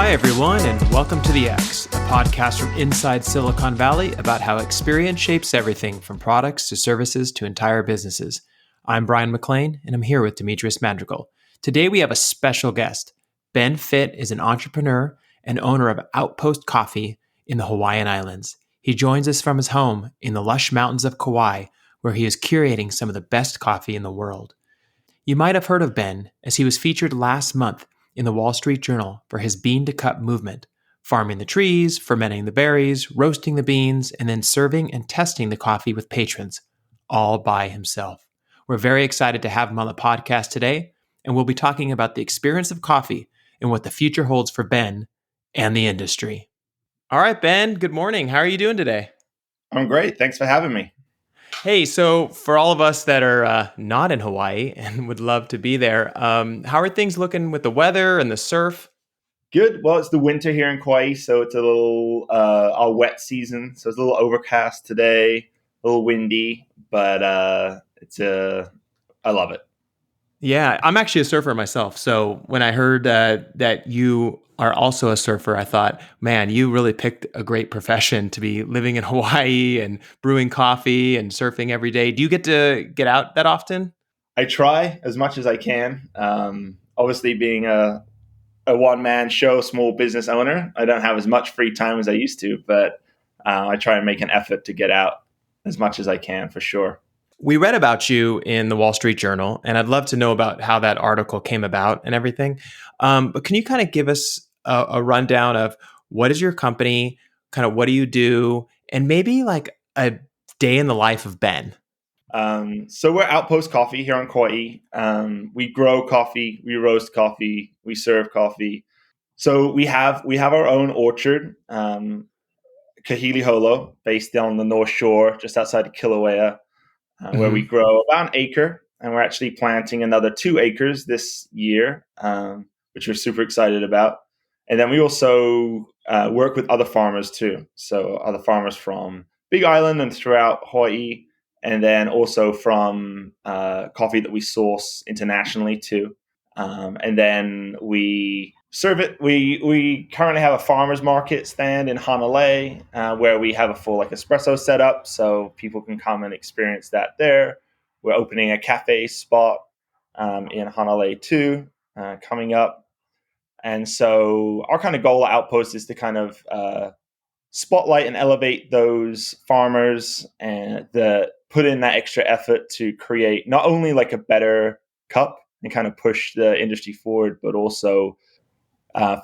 Hi, everyone, and welcome to The X, a podcast from inside Silicon Valley about how experience shapes everything from products to services to entire businesses. I'm Brian McLean, and I'm here with Demetrius Madrigal. Today, we have a special guest. Ben Fitt is an entrepreneur and owner of Outpost Coffee in the Hawaiian Islands. He joins us from his home in the lush mountains of Kauai, where he is curating some of the best coffee in the world. You might have heard of Ben, as he was featured last month in the Wall Street Journal for his bean to cup movement, farming the trees, fermenting the berries, roasting the beans, and then serving and testing the coffee with patrons, all by himself. We're very excited to have him on the podcast today, and we'll be talking about the experience of coffee and what the future holds for Ben and the industry. All right, Ben, good morning. How are you doing today? I'm great. Thanks for having me. Hey, so for all of us that are not in Hawaii and would love to be there, how are things looking with the weather and the surf? Good. Well, it's the winter here in Kauai, so it's a little our wet season. So it's a little overcast today, a little windy, but I love it. Yeah, I'm actually a surfer myself. So when I heard that you are also a surfer, I thought, man, you really picked a great profession to be living in Hawaii and brewing coffee and surfing every day. Do you get to get out that often? I try as much as I can. Obviously, being a one man show, small business owner, I don't have as much free time as I used to, but I try and make an effort to get out as much as I can for sure. We read about you in the Wall Street Journal, and I'd love to know about how that article came about and everything. But can you kind of give us a rundown of what is your company, kind of what do you do, and maybe like a day in the life of Ben? So we're Outpost Coffee here on Kauai. We grow coffee, we roast coffee, we serve coffee. So we have our own orchard, Kahili Holo, based on the North Shore, just outside of Kilauea, where we Mm-hmm. grow about an acre, and we're actually planting another 2 acres this year, which we're super excited about. And then we also work with other farmers too. So other farmers from Big Island and throughout Hawaii, and then also from coffee that we source internationally too. And then we serve it. We currently have a farmers market stand in Hanalei where we have a full like espresso setup, so people can come and experience that there. We're opening a cafe spot in Hanalei too, coming up. And so our kind of goal at Outpost is to kind of spotlight and elevate those farmers and put in that extra effort to create not only like a better cup and kind of push the industry forward, but also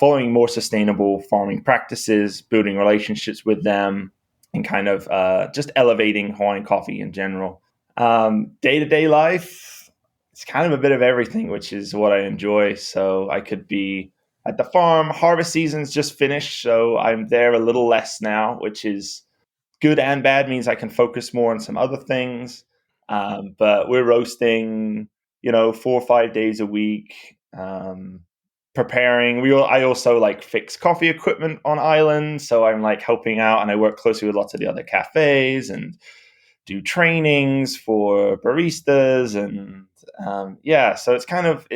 following more sustainable farming practices, building relationships with them, and kind of just elevating Hawaiian coffee in general. Day-to-day life, it's kind of a bit of everything, which is what I enjoy. So I could be at the farm. Harvest season's just finished, so I'm there a little less now, which is good and bad. Means I can focus more on some other things. But we're roasting, 4 or 5 days a week. Preparing. I also like fix coffee equipment on island, so I'm like helping out, and I work closely with lots of the other cafes and do trainings for baristas, and so it's kind of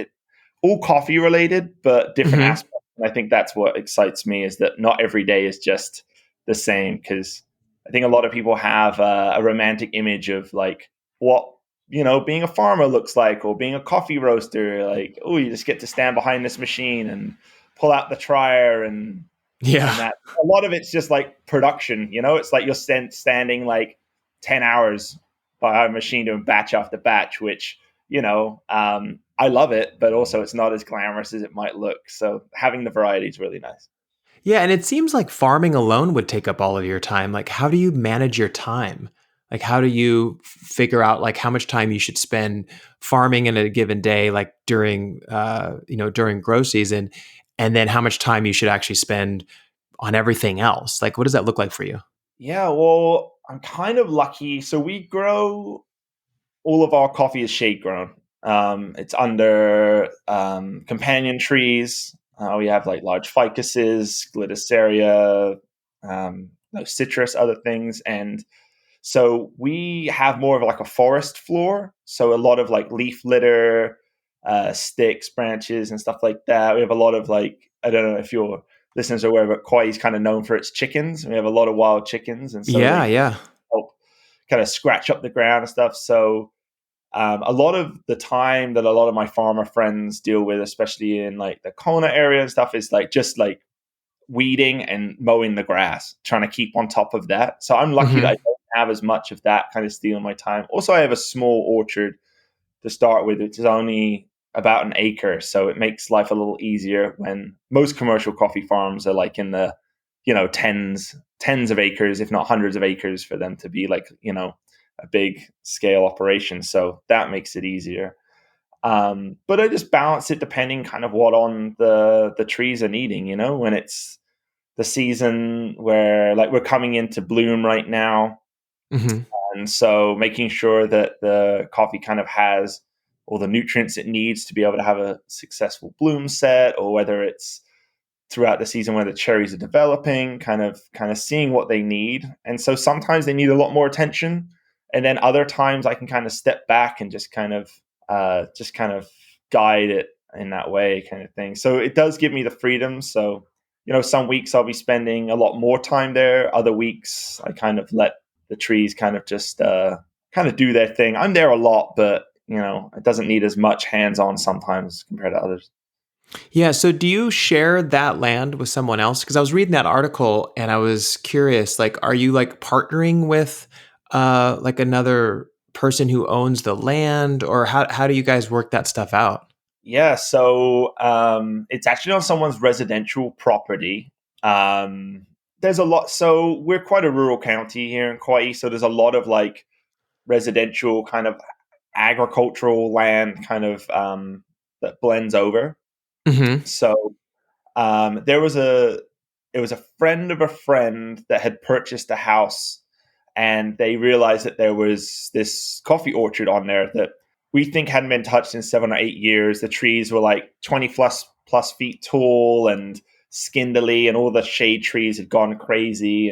all coffee related, but different Mm-hmm. aspects. And I think that's what excites me is that not every day is just the same, because I think a lot of people have a romantic image of like what being a farmer looks like, or being a coffee roaster. Like, oh, you just get to stand behind this machine and pull out the trier, and Yeah. that a lot of it's just like production. It's like you're standing like 10 hours by a machine doing batch after batch, which I love it, but also it's not as glamorous as it might look. So having the variety is really nice. Yeah, and it seems like farming alone would take up all of your time. Like, how do you manage your time? Like, how do you figure out like how much time you should spend farming in a given day, like during grow season, and then how much time you should actually spend on everything else? Like, what does that look like for you? Yeah, well, I'm kind of lucky. So we grow all of our coffee is shade grown. It's under companion trees. We have like large ficuses, glitteria, citrus, other things, and so we have more of like a forest floor. So a lot of like leaf litter, sticks, branches, and stuff like that. We have a lot of like, I don't know if you're listeners are aware, but Kauai is kind of known for its chickens. We have a lot of wild chickens, and so they Yeah. help kind of scratch up the ground and stuff. So a lot of the time that a lot of my farmer friends deal with, especially in like the Kona area and stuff, is like just like weeding and mowing the grass, trying to keep on top of that. So I'm lucky that I Hmm. don't have as much of that kind of stealing my time. Also, I have a small orchard to start with, which is only about an acre. So it makes life a little easier when most commercial coffee farms are like in the, tens of acres, if not hundreds of acres for them to be like, a big scale operation. So that makes it easier. But I just balance it depending kind of what on the trees are needing, when it's the season where like we're coming into bloom right now. Hmm. And so making sure that the coffee kind of has all the nutrients it needs to be able to have a successful bloom set, or whether it's throughout the season where the cherries are developing, kind of seeing what they need. And so sometimes they need a lot more attention. And then other times I can kind of step back and just kind of guide it in that way kind of thing. So it does give me the freedom. So, some weeks I'll be spending a lot more time there. Other weeks I kind of let the trees kind of just kind of do their thing. I'm there a lot, but it doesn't need as much hands-on sometimes compared to others. Yeah. So do you share that land with someone else? Because I was reading that article and I was curious, like, are you like partnering with like another person who owns the land, or how do you guys work that stuff out? Yeah, so it's actually on someone's residential property. There's a lot. So we're quite a rural county here in Kauai, so there's a lot of like residential kind of agricultural land kind of that blends over. Hmm. So there was it was a friend of a friend that had purchased a house, and they realized that there was this coffee orchard on there that we think hadn't been touched in 7 or 8 years. The trees were like 20 plus feet tall and skindly, and all the shade trees had gone crazy.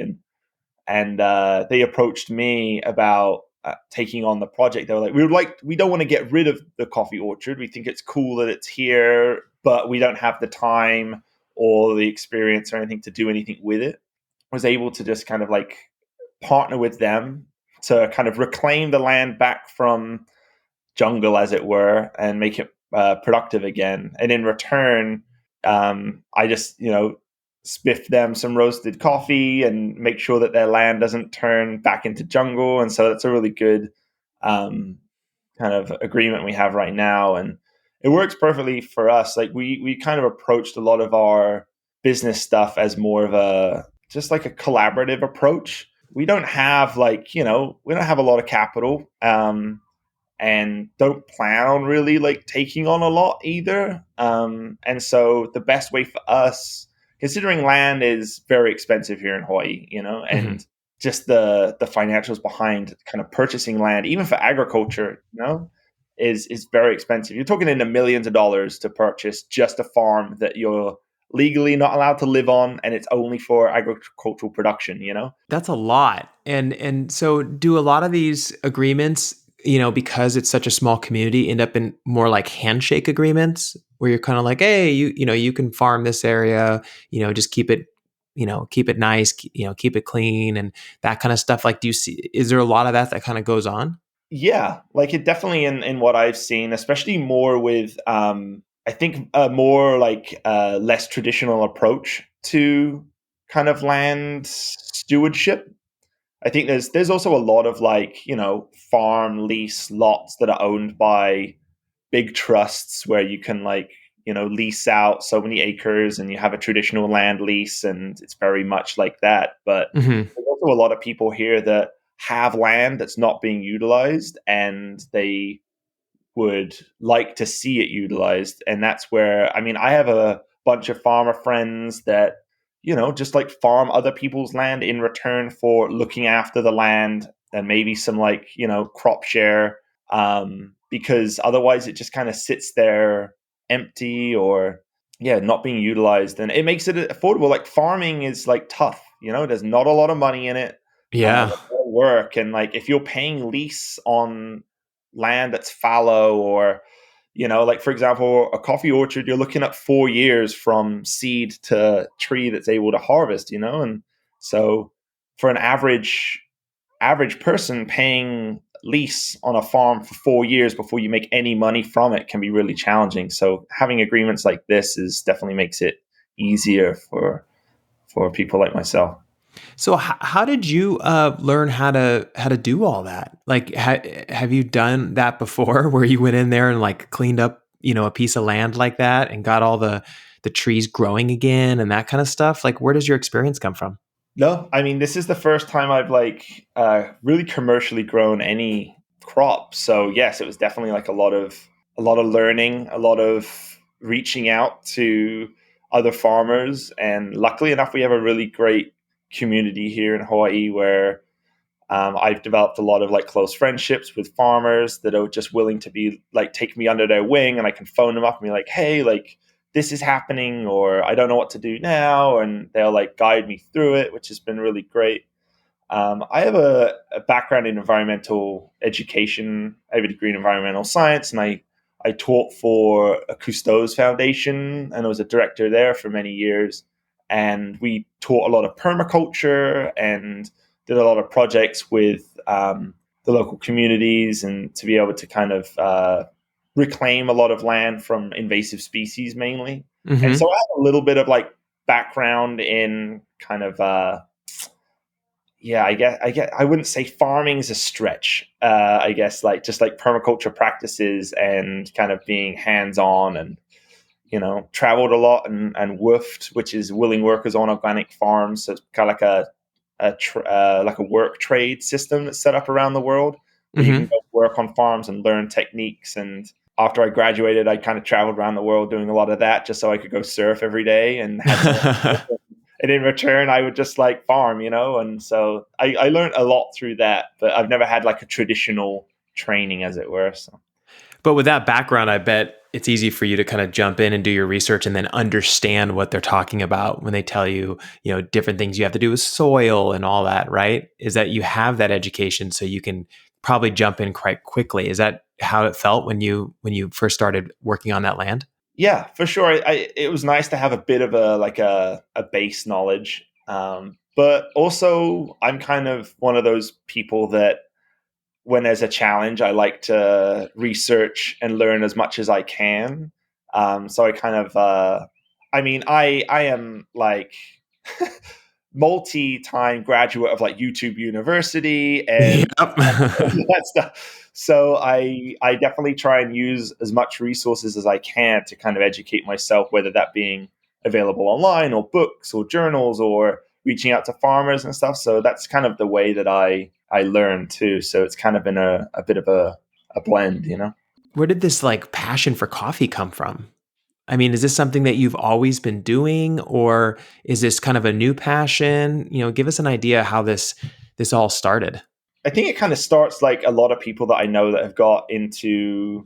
And they approached me about taking on the project. They were like, we don't want to get rid of the coffee orchard. We think it's cool that it's here, but we don't have the time or the experience or anything to do anything with it. I was able to just kind of like partner with them to kind of reclaim the land back from jungle, as it were, and make it productive again. And in return, I just spiff them some roasted coffee and make sure that their land doesn't turn back into jungle. And so that's a really good um, kind of agreement we have right now, and it works perfectly for us. Like we kind of approached a lot of our business stuff as more of a just like a collaborative approach. We don't have we don't have a lot of capital, and don't plan on really like taking on a lot either. And so the best way for us, considering land is very expensive here in Hawaii, Hmm. and just the financials behind kind of purchasing land, even for agriculture, is very expensive. You're talking in the millions of dollars to purchase just a farm that you're legally not allowed to live on, and it's only for agricultural production. That's a lot. And so do a lot of these agreements, because it's such a small community, end up in more like handshake agreements where you're kind of like, hey, you can farm this area, just keep it nice, keep it clean and that kind of stuff. Like, do you see, is there a lot of that kind of goes on? Yeah, like it definitely in what I've seen, especially more with I think a more like less traditional approach to kind of land stewardship. I think there's also a lot of like, farm lease lots that are owned by big trusts where you can like, lease out so many acres and you have a traditional land lease, and it's very much like that. But Hmm. there's also a lot of people here that have land that's not being utilized, and they would like to see it utilized. And that's where, I mean, I have a bunch of farmer friends that, just like farm other people's land in return for looking after the land, and maybe some like, crop share. Because otherwise it just kind of sits there empty, or, yeah, not being utilized. And it makes it affordable. Like farming is like tough, there's not a lot of money in it. Yeah. There's a lot of work. And like if you're paying lease on land that's fallow, or Like for example, a coffee orchard, you're looking at 4 years from seed to tree that's able to harvest, and so for an average person, paying lease on a farm for 4 years before you make any money from it can be really challenging. So having agreements like this is definitely makes it easier for people like myself. So how did you learn how to do all that? Like, have you done that before, where you went in there and like cleaned up, a piece of land like that and got all the trees growing again and that kind of stuff? Like, where does your experience come from? No, I mean, this is the first time I've really commercially grown any crop. So yes, it was definitely like a lot of learning, a lot of reaching out to other farmers, and luckily enough, we have a really great community here in Hawaii where I've developed a lot of like close friendships with farmers that are just willing to be like take me under their wing, and I can phone them up and be like, hey, like this is happening, or I don't know what to do now, and they'll like guide me through it, which has been really great. I have a background in environmental education. I have a degree in environmental science, and I taught for a Cousteau's Foundation, and I was a director there for many years. And we taught a lot of permaculture and did a lot of projects with the local communities, and to be able to kind of reclaim a lot of land from invasive species mainly. And Hmm. so I have a little bit of like background in kind of yeah, I wouldn't say farming is a stretch. I guess like just like permaculture practices and kind of being hands on, and traveled a lot and woofed, which is willing workers on organic farms. So it's kind of like like a work trade system that's set up around the world where you can Hmm. go work on farms and learn techniques. And after I graduated, I kind of traveled around the world doing a lot of that just so I could go surf every day and had someone. And in return, I would just like farm, And so I learned a lot through that, but I've never had like a traditional training, as it were. So. But with that background, I bet it's easy for you to kind of jump in and do your research and then understand what they're talking about when they tell you, different things you have to do with soil and all that, right? Is that you have that education so you can probably jump in quite quickly. Is that how it felt when you first started working on that land? Yeah, for sure. It was nice to have a bit of a base knowledge, but also I'm kind of one of those people that when there's a challenge, I like to research and learn as much as I can. So I kind of, I mean, I am like multi-time graduate of like YouTube University and Yep. that stuff. So I definitely try and use as much resources as I can to kind of educate myself, whether that being available online or books or journals or reaching out to farmers and stuff. So that's kind of the way that I learn too. So it's kind of been a bit of a blend. Where did this like passion for coffee come from? I mean, is this something that you've always been doing, or is this kind of a new passion? Give us an idea how this all started. I think it kind of starts like a lot of people that I know that have got into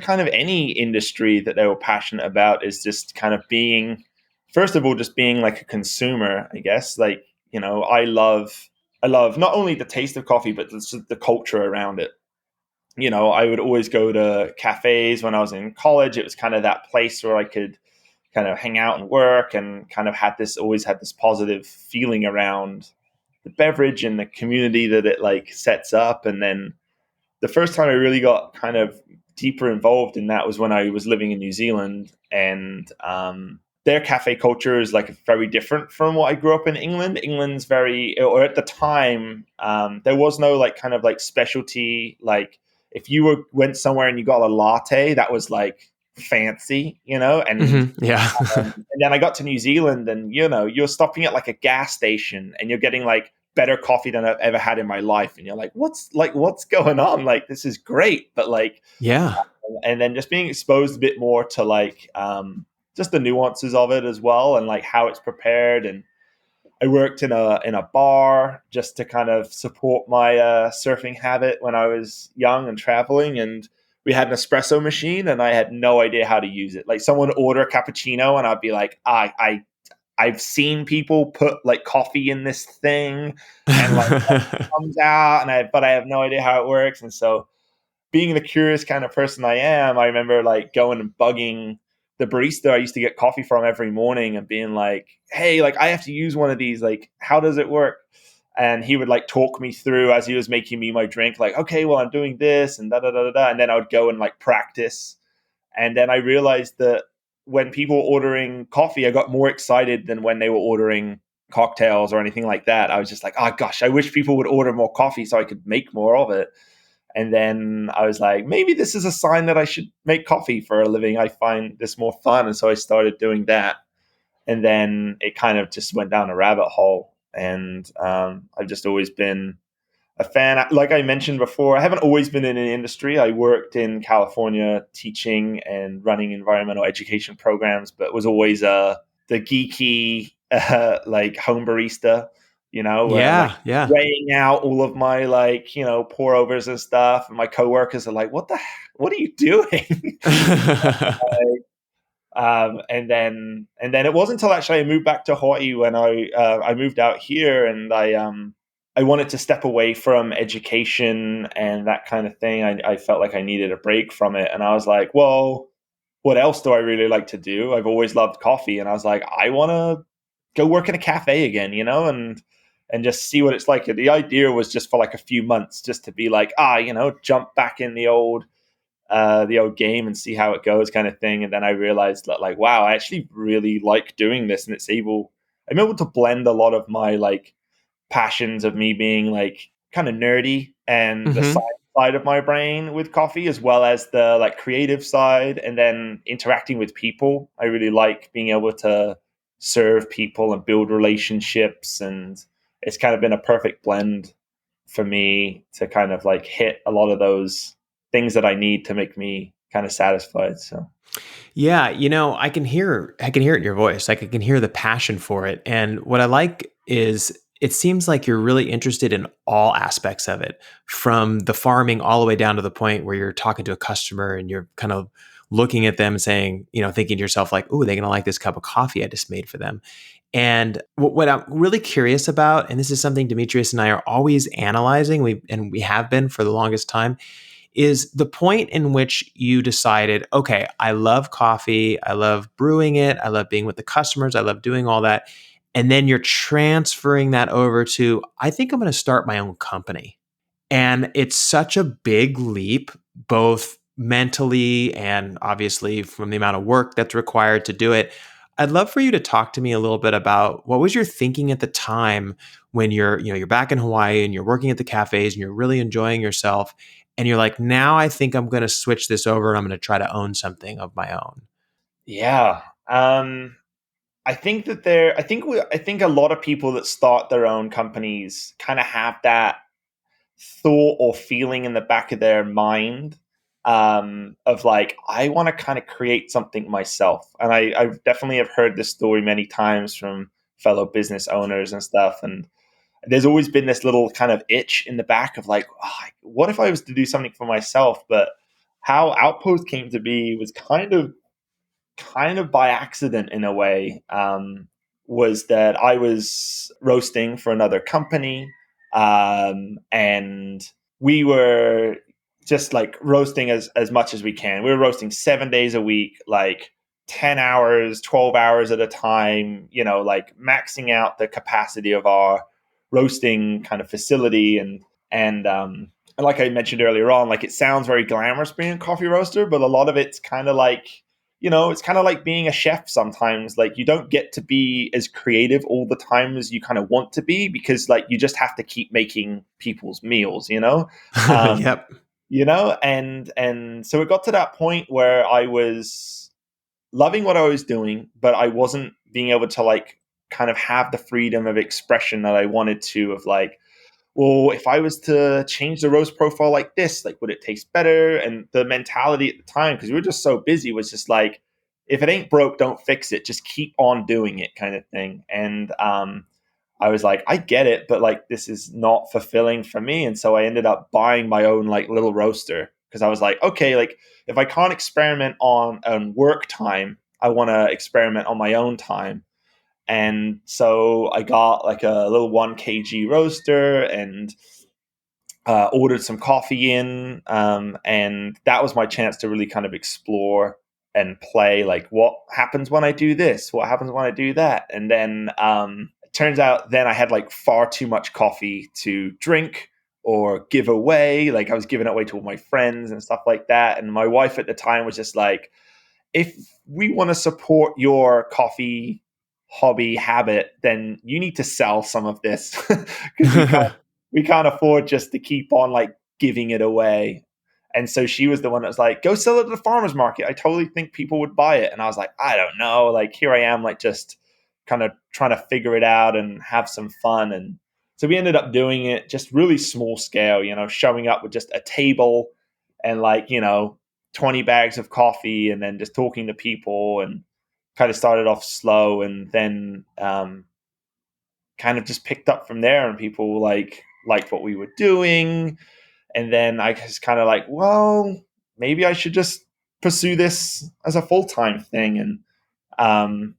kind of any industry that they were passionate about is just kind of being, first of all, just being like a consumer, I guess. Like, I love not only the taste of coffee, but the culture around it. I would always go to cafes when I was in college. It was kind of that place where I could kind of hang out and work, and kind of always had this positive feeling around the beverage and the community that it like sets up. And then the first time I really got kind of deeper involved in that was when I was living in New Zealand, and their cafe culture is like very different from what I grew up in England. England's very, or at the time, there was no like kind of like specialty. Like if went somewhere and you got a latte, that was like fancy, and Yeah. and then I got to New Zealand, and you're stopping at like a gas station and you're getting like better coffee than I've ever had in my life, and you're like, what's going on? Like this is great, but like, Yeah. and then just being exposed a bit more to like just the nuances of it as well, and like how it's prepared. And I worked in a bar just to kind of support my surfing habit when I was young and traveling, and we had an espresso machine, and I had no idea how to use it. Like someone would order a cappuccino, and I'd be like, I've seen people put like coffee in this thing, and like it comes out, but I have no idea how it works. And so being the curious kind of person I am, I remember like going and bugging the barista I used to get coffee from every morning and being like, hey, like I have to use one of these. Like, how does it work? And he would like talk me through as he was making me my drink, like, okay, well, I'm doing this and da da da da da. And then I would go and like practice. And then I realized that when people were ordering coffee, I got more excited than when they were ordering cocktails or anything like that. I was just like, oh gosh, I wish people would order more coffee so I could make more of it. And then I was like, maybe this is a sign that I should make coffee for a living. I find this more fun. And so I started doing that. And then it kind of just went down a rabbit hole. And I've just always been a fan. Like I mentioned before, I haven't always been in an industry. I worked in California teaching and running environmental education programs, but was always the geeky, like home barista, where I'm like Yeah, yeah. weighing out all of my like, pour overs and stuff. And my coworkers are like, what are you doing? And then it wasn't until actually I moved back to Hawaii when I moved out here, and I wanted to step away from education and that kind of thing. I felt like I needed a break from it, and I was like, well, what else do I really like to do? I've always loved coffee, and I was like, I want to go work in a cafe again, and just see what it's like. The idea was just for like a few months, just to be like, jump back in the old game and see how it goes, kind of thing. And then I realized that, like, wow, I actually really like doing this, and I'm able to blend a lot of my like passions of me being like kind of nerdy and the Hmm. side of my brain with coffee, as well as the like creative side, and then interacting with people. I really like being able to serve people and build relationships, and it's kind of been a perfect blend for me to kind of like hit a lot of those things that I need to make me kind of satisfied. So Yeah, I can hear it in your voice. Like I can hear the passion for it. And what I like is it seems like you're really interested in all aspects of it, from the farming all the way down to the point where you're talking to a customer and you're kind of looking at them and saying, thinking to yourself like, "Oh, they're going to like this cup of coffee I just made for them." And what I'm really curious about, and this is something Demetrius and I are always analyzing, we have been for the longest time, is the point in which you decided, okay, I love coffee, I love brewing it, I love being with the customers, I love doing all that. And then you're transferring that over to, I think I'm going to start my own company. And it's such a big leap, both mentally and obviously from the amount of work that's required to do it. I'd love for you to talk to me a little bit about what was your thinking at the time when you're back in Hawaii and you're working at the cafes and you're really enjoying yourself and you're like, now I think I'm going to switch this over and I'm going to try to own something of my own. yeah, I think that I think a lot of people that start their own companies kind of have that thought or feeling in the back of their mind, of like, I want to kind of create something myself. And I definitely have heard this story many times from fellow business owners and stuff. And there's always been this little kind of itch in the back of like, oh, what if I was to do something for myself? But how Outpost came to be was kind of by accident in a way. Was that I was roasting for another company, and we were just like roasting as much as we can. We were roasting 7 days a week, like 10 hours, 12 hours at a time, like maxing out the capacity of our roasting kind of facility. And like I mentioned earlier on, like it sounds very glamorous being a coffee roaster, but a lot of it's kind of like, it's kind of like being a chef sometimes. Like you don't get to be as creative all the time as you kind of want to be, because like you just have to keep making people's meals. Um, Yep. and so it got to that point where I was loving what I was doing, but I wasn't being able to like kind of have the freedom of expression that I wanted to, of like, well, if I was to change the roast profile like this, like, would it taste better? And the mentality at the time, because we were just so busy, was just like, if it ain't broke, don't fix it. Just keep on doing it, kind of thing. And I was like, I get it, but like, this is not fulfilling for me. And so I ended up buying my own like little roaster, because I was like, okay, like if I can't experiment on work time, I want to experiment on my own time. And so I got like a little 1 kg roaster, and ordered some coffee in, and that was my chance to really kind of explore and play, like, what happens when I do this, what happens when I do that. And then it turns out then I had like far too much coffee to drink or give away. Like, I was giving it away to all my friends and stuff like that. And my wife at the time was just like, if we want to support your coffee hobby habit, then you need to sell some of this, because we can't afford just to keep on like giving it away. And so she was the one that was like, go sell it at the farmer's market. I totally think people would buy it. And I was like, I don't know. Like, here I am, like, just kind of trying to figure it out and have some fun. And so we ended up doing it just really small scale, showing up with just a table and, like, 20 bags of coffee, and then just talking to people, and kind of started off slow, and then kind of just picked up from there, and people liked what we were doing. And then I was kind of like, well, maybe I should just pursue this as a full-time thing. And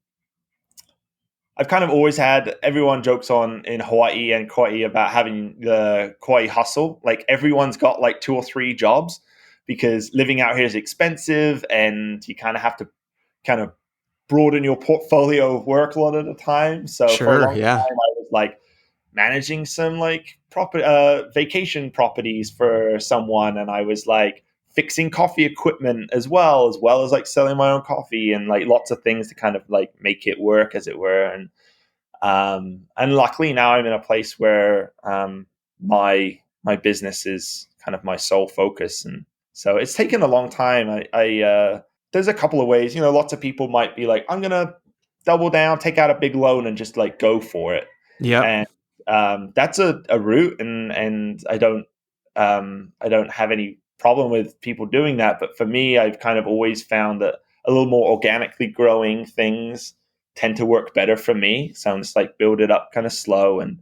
I've kind of always had, everyone jokes on in Hawaii and Kauai about having the Kauai hustle. Like, everyone's got like 2 or 3 jobs, because living out here is expensive, and you kind of have to kind of broaden your portfolio of work a lot of the time. So for a Sure. long Yeah. time, I was like managing some like vacation properties for someone, and I was like fixing coffee equipment as well as like selling my own coffee, and like lots of things to kind of like make it work, as it were. And luckily now I'm in a place where my business is kind of my sole focus. And so it's taken a long time. I there's a couple of ways. Lots of people might be like, I'm gonna double down, take out a big loan, and just like go for it. Yep. And that's a route, and I don't have any problem with people doing that. But for me, I've kind of always found that a little more organically growing things tend to work better for me. So I'm just like, build it up kind of slow, and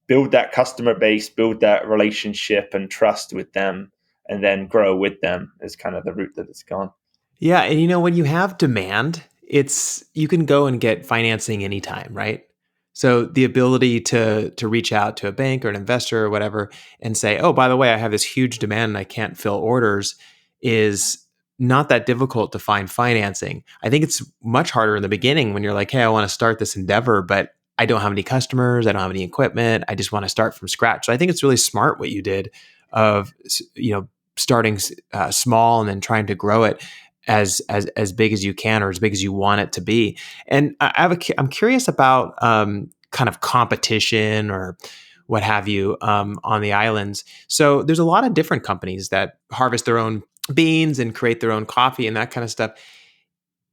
build that customer base, build that relationship and trust with them, and then grow with them is kind of the route that it's gone. Yeah, and when you have demand, it's you can go and get financing anytime, right? So the ability to reach out to a bank or an investor or whatever and say, "Oh, by the way, I have this huge demand and I can't fill orders," is not that difficult to find financing. I think it's much harder in the beginning when you're like, "Hey, I want to start this endeavor, but I don't have any customers, I don't have any equipment, I just want to start from scratch." So I think it's really smart what you did of starting small and then trying to grow it as big as you can, or as big as you want it to be. And I'm curious about kind of competition or what have you on the islands. So there's a lot of different companies that harvest their own beans and create their own coffee and that kind of stuff.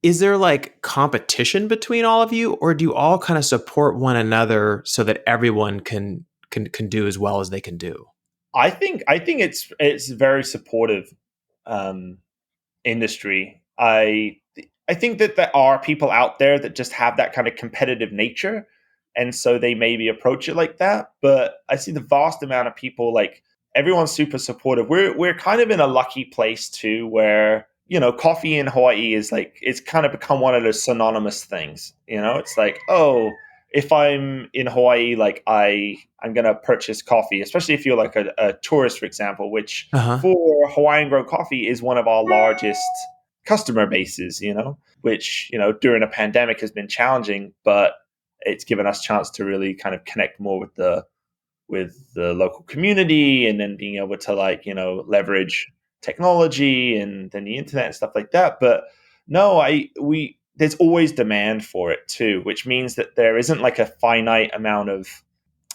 Is there like competition between all of you, or do you all kind of support one another so that everyone can do as well as they can do? I think it's very supportive um, industry. I think that there are people out there that just have that kind of competitive nature, and so they maybe approach it like that. But I see the vast amount of people, like, everyone's super supportive. We're kind of in a lucky place too, where coffee in Hawaii is like, it's kind of become one of those synonymous things. It's like, oh, if I'm in Hawaii, like, I'm gonna purchase coffee, especially if you're like a tourist, for example, which Uh huh. for Hawaiian grown coffee is one of our largest customer bases, which, during a pandemic has been challenging, but it's given us chance to really kind of connect more with the local community, and then being able to, like, leverage technology and then the internet and stuff like that. But no, we there's always demand for it too, which means that there isn't like a finite amount of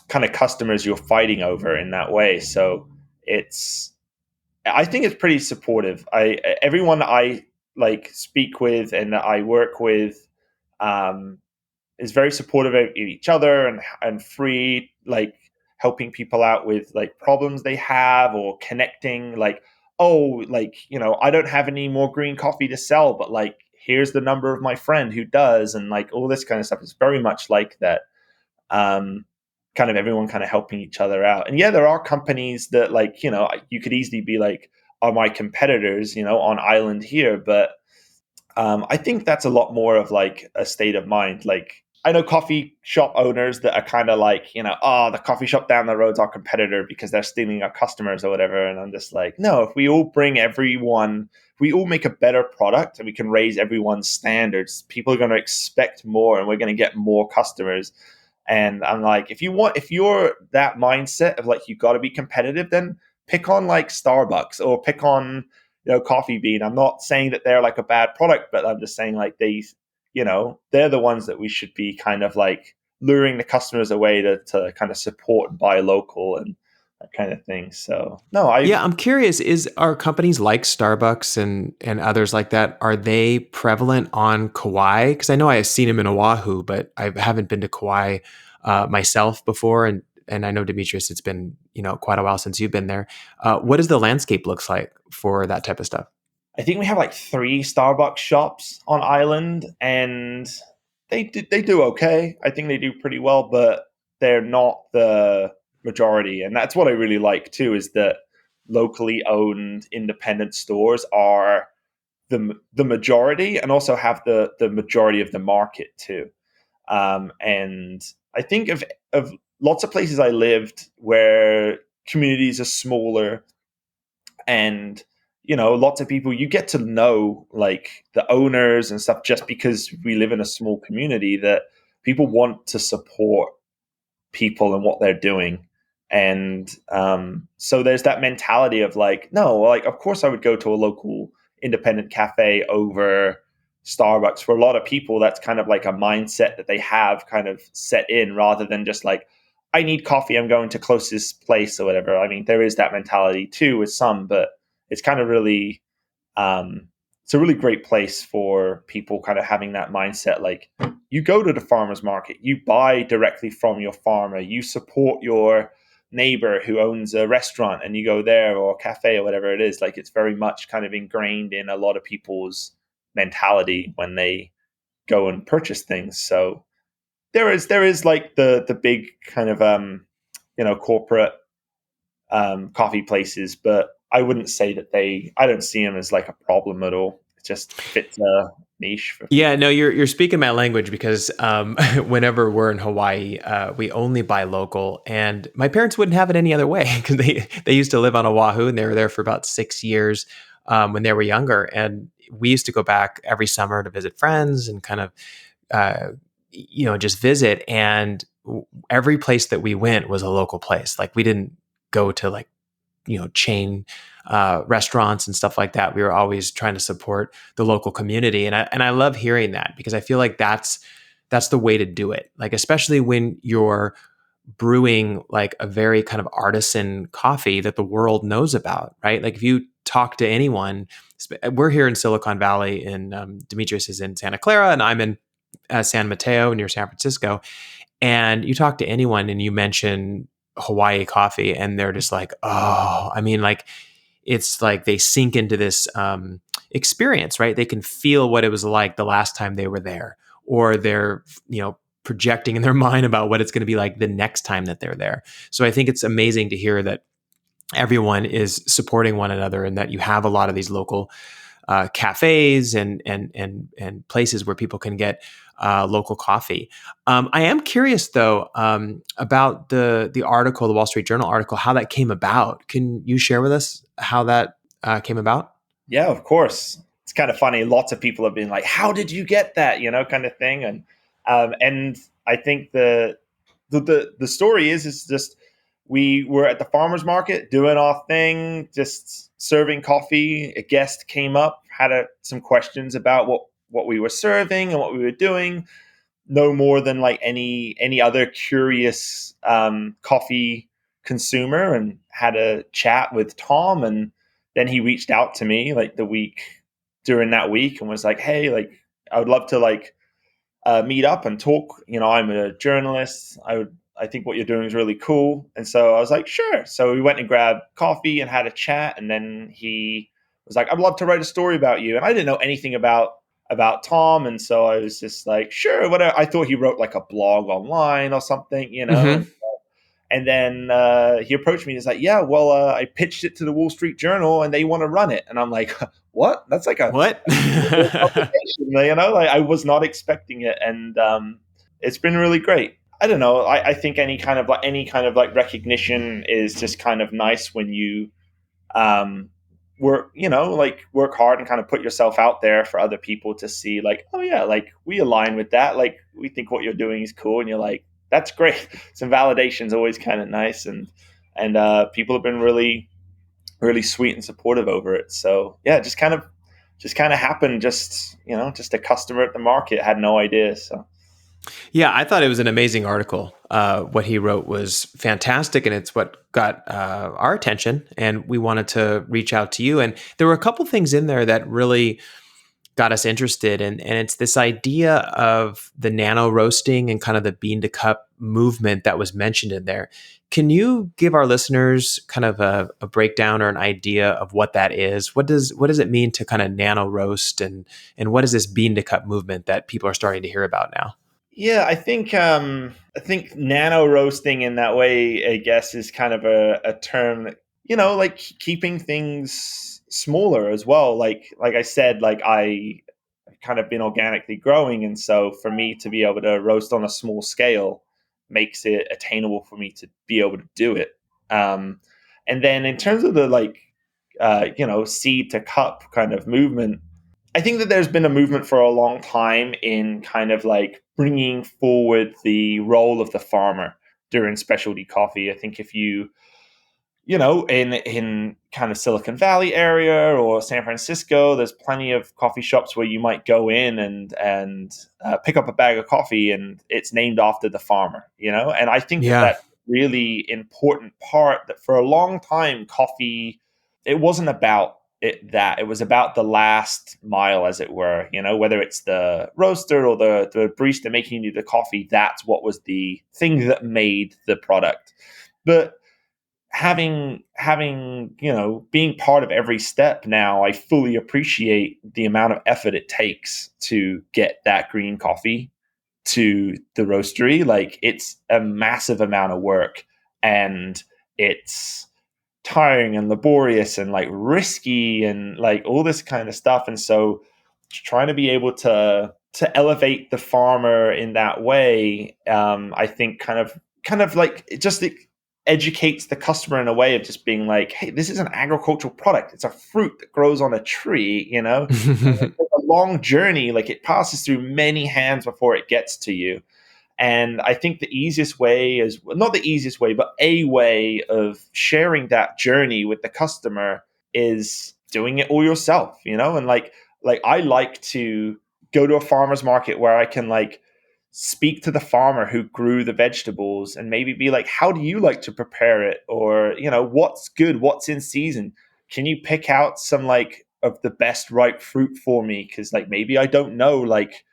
kind of customers you're fighting over in that way. So it's I think it's pretty supportive. Everyone I like speak with and that I work with um, is very supportive of each other, and free, like, helping people out with like problems they have, or connecting, like, oh, like, I don't have any more green coffee to sell, but like, here's the number of my friend who does, and like all this kind of stuff is very much like that. um Kind of everyone kind of helping each other out. And yeah, there are companies that, like, you could easily be like, are my competitors, on island here. But I think that's a lot more of like a state of mind. Like, I know coffee shop owners that are kind of like, oh, the coffee shop down the road's our competitor because they're stealing our customers or whatever. And I'm just like, no, if we all we all make a better product and we can raise everyone's standards, people are going to expect more and we're going to get more customers. And I'm like, if you're that mindset of like, you got to be competitive, then pick on like Starbucks or pick on, Coffee Bean. I'm not saying that they're like a bad product, but I'm just saying like they're the ones that we should be kind of like luring the customers away to kind of support and buy local and that kind of thing. So no, Yeah, I'm curious, are companies like Starbucks and others like that, are they prevalent on Kauai? Because I know I've seen them in Oahu, but I haven't been to Kauai myself before. And I know, Demetrius, it's been, quite a while since you've been there. What does the landscape looks like for that type of stuff? I think we have like 3 Starbucks shops on island, and they do okay. I think they do pretty well, but they're not the majority. And that's what I really like too, is that locally owned independent stores are the majority and also have the majority of the market too. And I think of lots of places I lived where communities are smaller, and lots of people, you get to know like the owners and stuff, just because we live in a small community, that people want to support people and what they're doing. And so there's that mentality of like, no, like, of course I would go to a local independent cafe over Starbucks. For a lot of people, that's kind of like a mindset that they have kind of set in, rather than just like, I need coffee, I'm going to closest place or whatever. I mean, there is that mentality too with some, but it's kind of really it's a really great place for people kind of having that mindset. Like, you go to the farmer's market, you buy directly from your farmer, you support your neighbor who owns a restaurant, and you go there, or a cafe or whatever it is. Like, it's very much kind of ingrained in a lot of people's mentality when they go and purchase things. So there is like the big kind of corporate coffee places, but I wouldn't say that I don't see them as like a problem at all. It just fits a niche for Yeah, no, you're speaking my language, because whenever we're in Hawaii, we only buy local, and my parents wouldn't have it any other way, because they used to live on Oahu, and they were there for about 6 years when they were younger, and we used to go back every summer to visit friends and kind of just visit, and every place that we went was a local place. Like, we didn't go to like chain restaurants and stuff like that. We were always trying to support the local community, and I love hearing that, because I feel like that's the way to do it. Like, especially when you're brewing like a very kind of artisan coffee that the world knows about, right? Like, if you talk to anyone, we're here in Silicon Valley, and Demetrius is in Santa Clara, and I'm in San Mateo near San Francisco. And you talk to anyone and you mention Hawaii coffee, and they're just like, oh, I mean, like, it's like they sink into this experience, right? They can feel what it was like the last time they were there, or they're, projecting in their mind about what it's going to be like the next time that they're there. So I think it's amazing to hear that everyone is supporting one another, and that you have a lot of these local cafes and places where people can get local coffee. I am curious though about the article, the Wall Street Journal article, how that came about. Can you share with us how that came about? Yeah, of course. It's kind of funny. Lots of people have been like, "How did you get that?" Kind of thing. And I think the story is just, we were at the farmers market doing our thing, just serving coffee. A guest came up, had some questions about what we were serving and what we were doing. No more than like any other curious coffee consumer, and had a chat with Tom. And then he reached out to me like the week during that week, and was like, "Hey, like, I would love to like meet up and talk. I'm a journalist. I think what you're doing is really cool." And so I was like, "Sure." So we went and grabbed coffee and had a chat, and then he was like, "I'd love to write a story about you." And I didn't know anything about Tom, and so I was just like, "Sure, whatever." I thought he wrote like a blog online or something. Mm-hmm. And then he approached me and he's like, "Yeah, well, I pitched it to the Wall Street Journal and they want to run it." And I'm like, "What? That's like a What? publication, Like, I was not expecting it." And it's been really great. I don't know. I think any kind of like recognition is just kind of nice when you um, work, like work hard and kind of put yourself out there for other people to see, like, oh yeah, like we align with that. Like we think what you're doing is cool, and you're like, that's great. Some validation is always kind of nice, and people have been really, really sweet and supportive over it. So yeah, just kind of happened. Just a customer at the market had no idea. So Yeah, I thought it was an amazing article. What he wrote was fantastic, and it's what got our attention. And we wanted to reach out to you. And there were a couple things in there that really got us interested. And it's this idea of the nano roasting and kind of the bean to cup movement that was mentioned in there. Can you give our listeners kind of a breakdown or an idea of what that is? What does it mean to kind of nano roast, and what is this bean to cup movement that people are starting to hear about now? yeah, I think nano roasting in that way, I guess, is kind of a term that, like keeping things smaller as well. Like I said, like I kind of been organically growing, and so for me to be able to roast on a small scale makes it attainable for me to be able to do it. Um, and then in terms of the seed to cup kind of movement, I think that there's been a movement for a long time in kind of like bringing forward the role of the farmer during specialty coffee. I think if you, in kind of Silicon Valley area or San Francisco, there's plenty of coffee shops where you might go in and pick up a bag of coffee, and it's named after the farmer. And I think that Yeah. that's really important part that for a long time, coffee, it wasn't about it was about the last mile, as it were. Whether it's the roaster or the barista making you the coffee, that's what was the thing that made the product. But having being part of every step now, I fully appreciate the amount of effort it takes to get that green coffee to the roastery. Like it's a massive amount of work, and it's tiring and laborious and like risky and like all this kind of stuff. And so trying to be able to elevate the farmer in that way, I think kind of like it just educates the customer in a way of just being like, hey, this is an agricultural product. It's a fruit that grows on a tree, it's a long journey. Like it passes through many hands before it gets to you. And I think the easiest way is not the easiest way, but a way of sharing that journey with the customer is doing it all yourself, and like I like to go to a farmer's market where I can like speak to the farmer who grew the vegetables and maybe be like, how do you like to prepare it? Or, what's good, what's in season? Can you pick out some like of the best ripe fruit for me? Cause like maybe I don't know, like,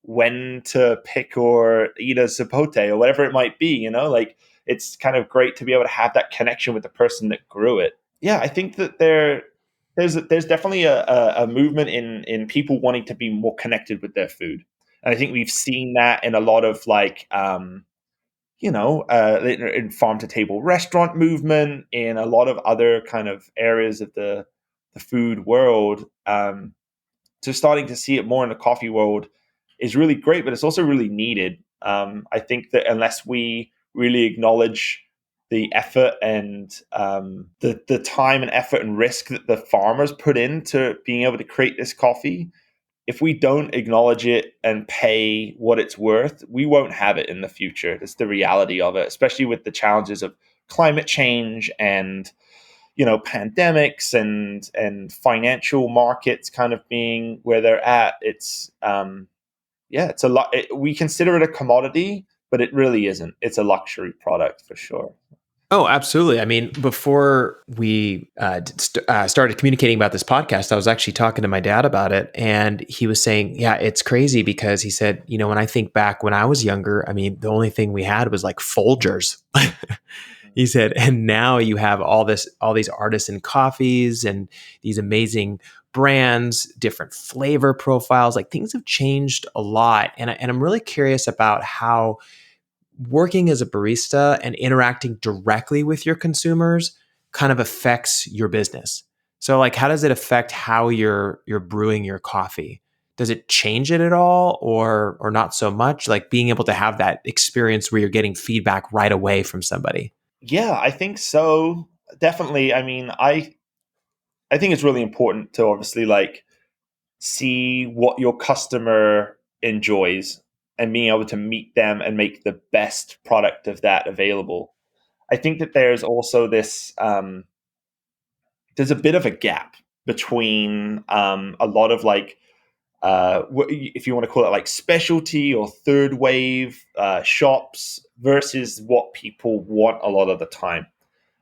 when to pick or eat a zapote or whatever it might be, like it's kind of great to be able to have that connection with the person that grew it. Yeah, I think that there's definitely a movement in people wanting to be more connected with their food. And I think we've seen that in a lot of like, in farm to table restaurant movement, in a lot of other kind of areas of the food world. So starting to see it more in the coffee world is really great, but it's also really needed. I think that unless we really acknowledge the effort and the time and effort and risk that the farmers put into being able to create this coffee, if we don't acknowledge it and pay what it's worth, we won't have it in the future. That's the reality of it, especially with the challenges of climate change and pandemics and financial markets kind of being where they're at. It's it's a lot. We consider it a commodity, but it really isn't. It's a luxury product for sure. Oh, absolutely. I mean, before we started communicating about this podcast, I was actually talking to my dad about it. And he was saying, yeah, it's crazy because he said, when I think back when I was younger, I mean, the only thing we had was like Folgers. He said, and now you have all these artisan coffees and these amazing brands, different flavor profiles. Like things have changed a lot. And I'm really curious about how working as a barista and interacting directly with your consumers kind of affects your business. So like how does it affect how you're brewing your coffee? does it change it at all, or not so much? Like being able to have that experience where you're getting feedback right away from somebody. Yeah, I think so. Definitely. I mean, I think it's really important to obviously like see what your customer enjoys and being able to meet them and make the best product of that available. I think that there's also this there's a bit of a gap between a lot of like if you want to call it like specialty or third wave shops versus what people want a lot of the time.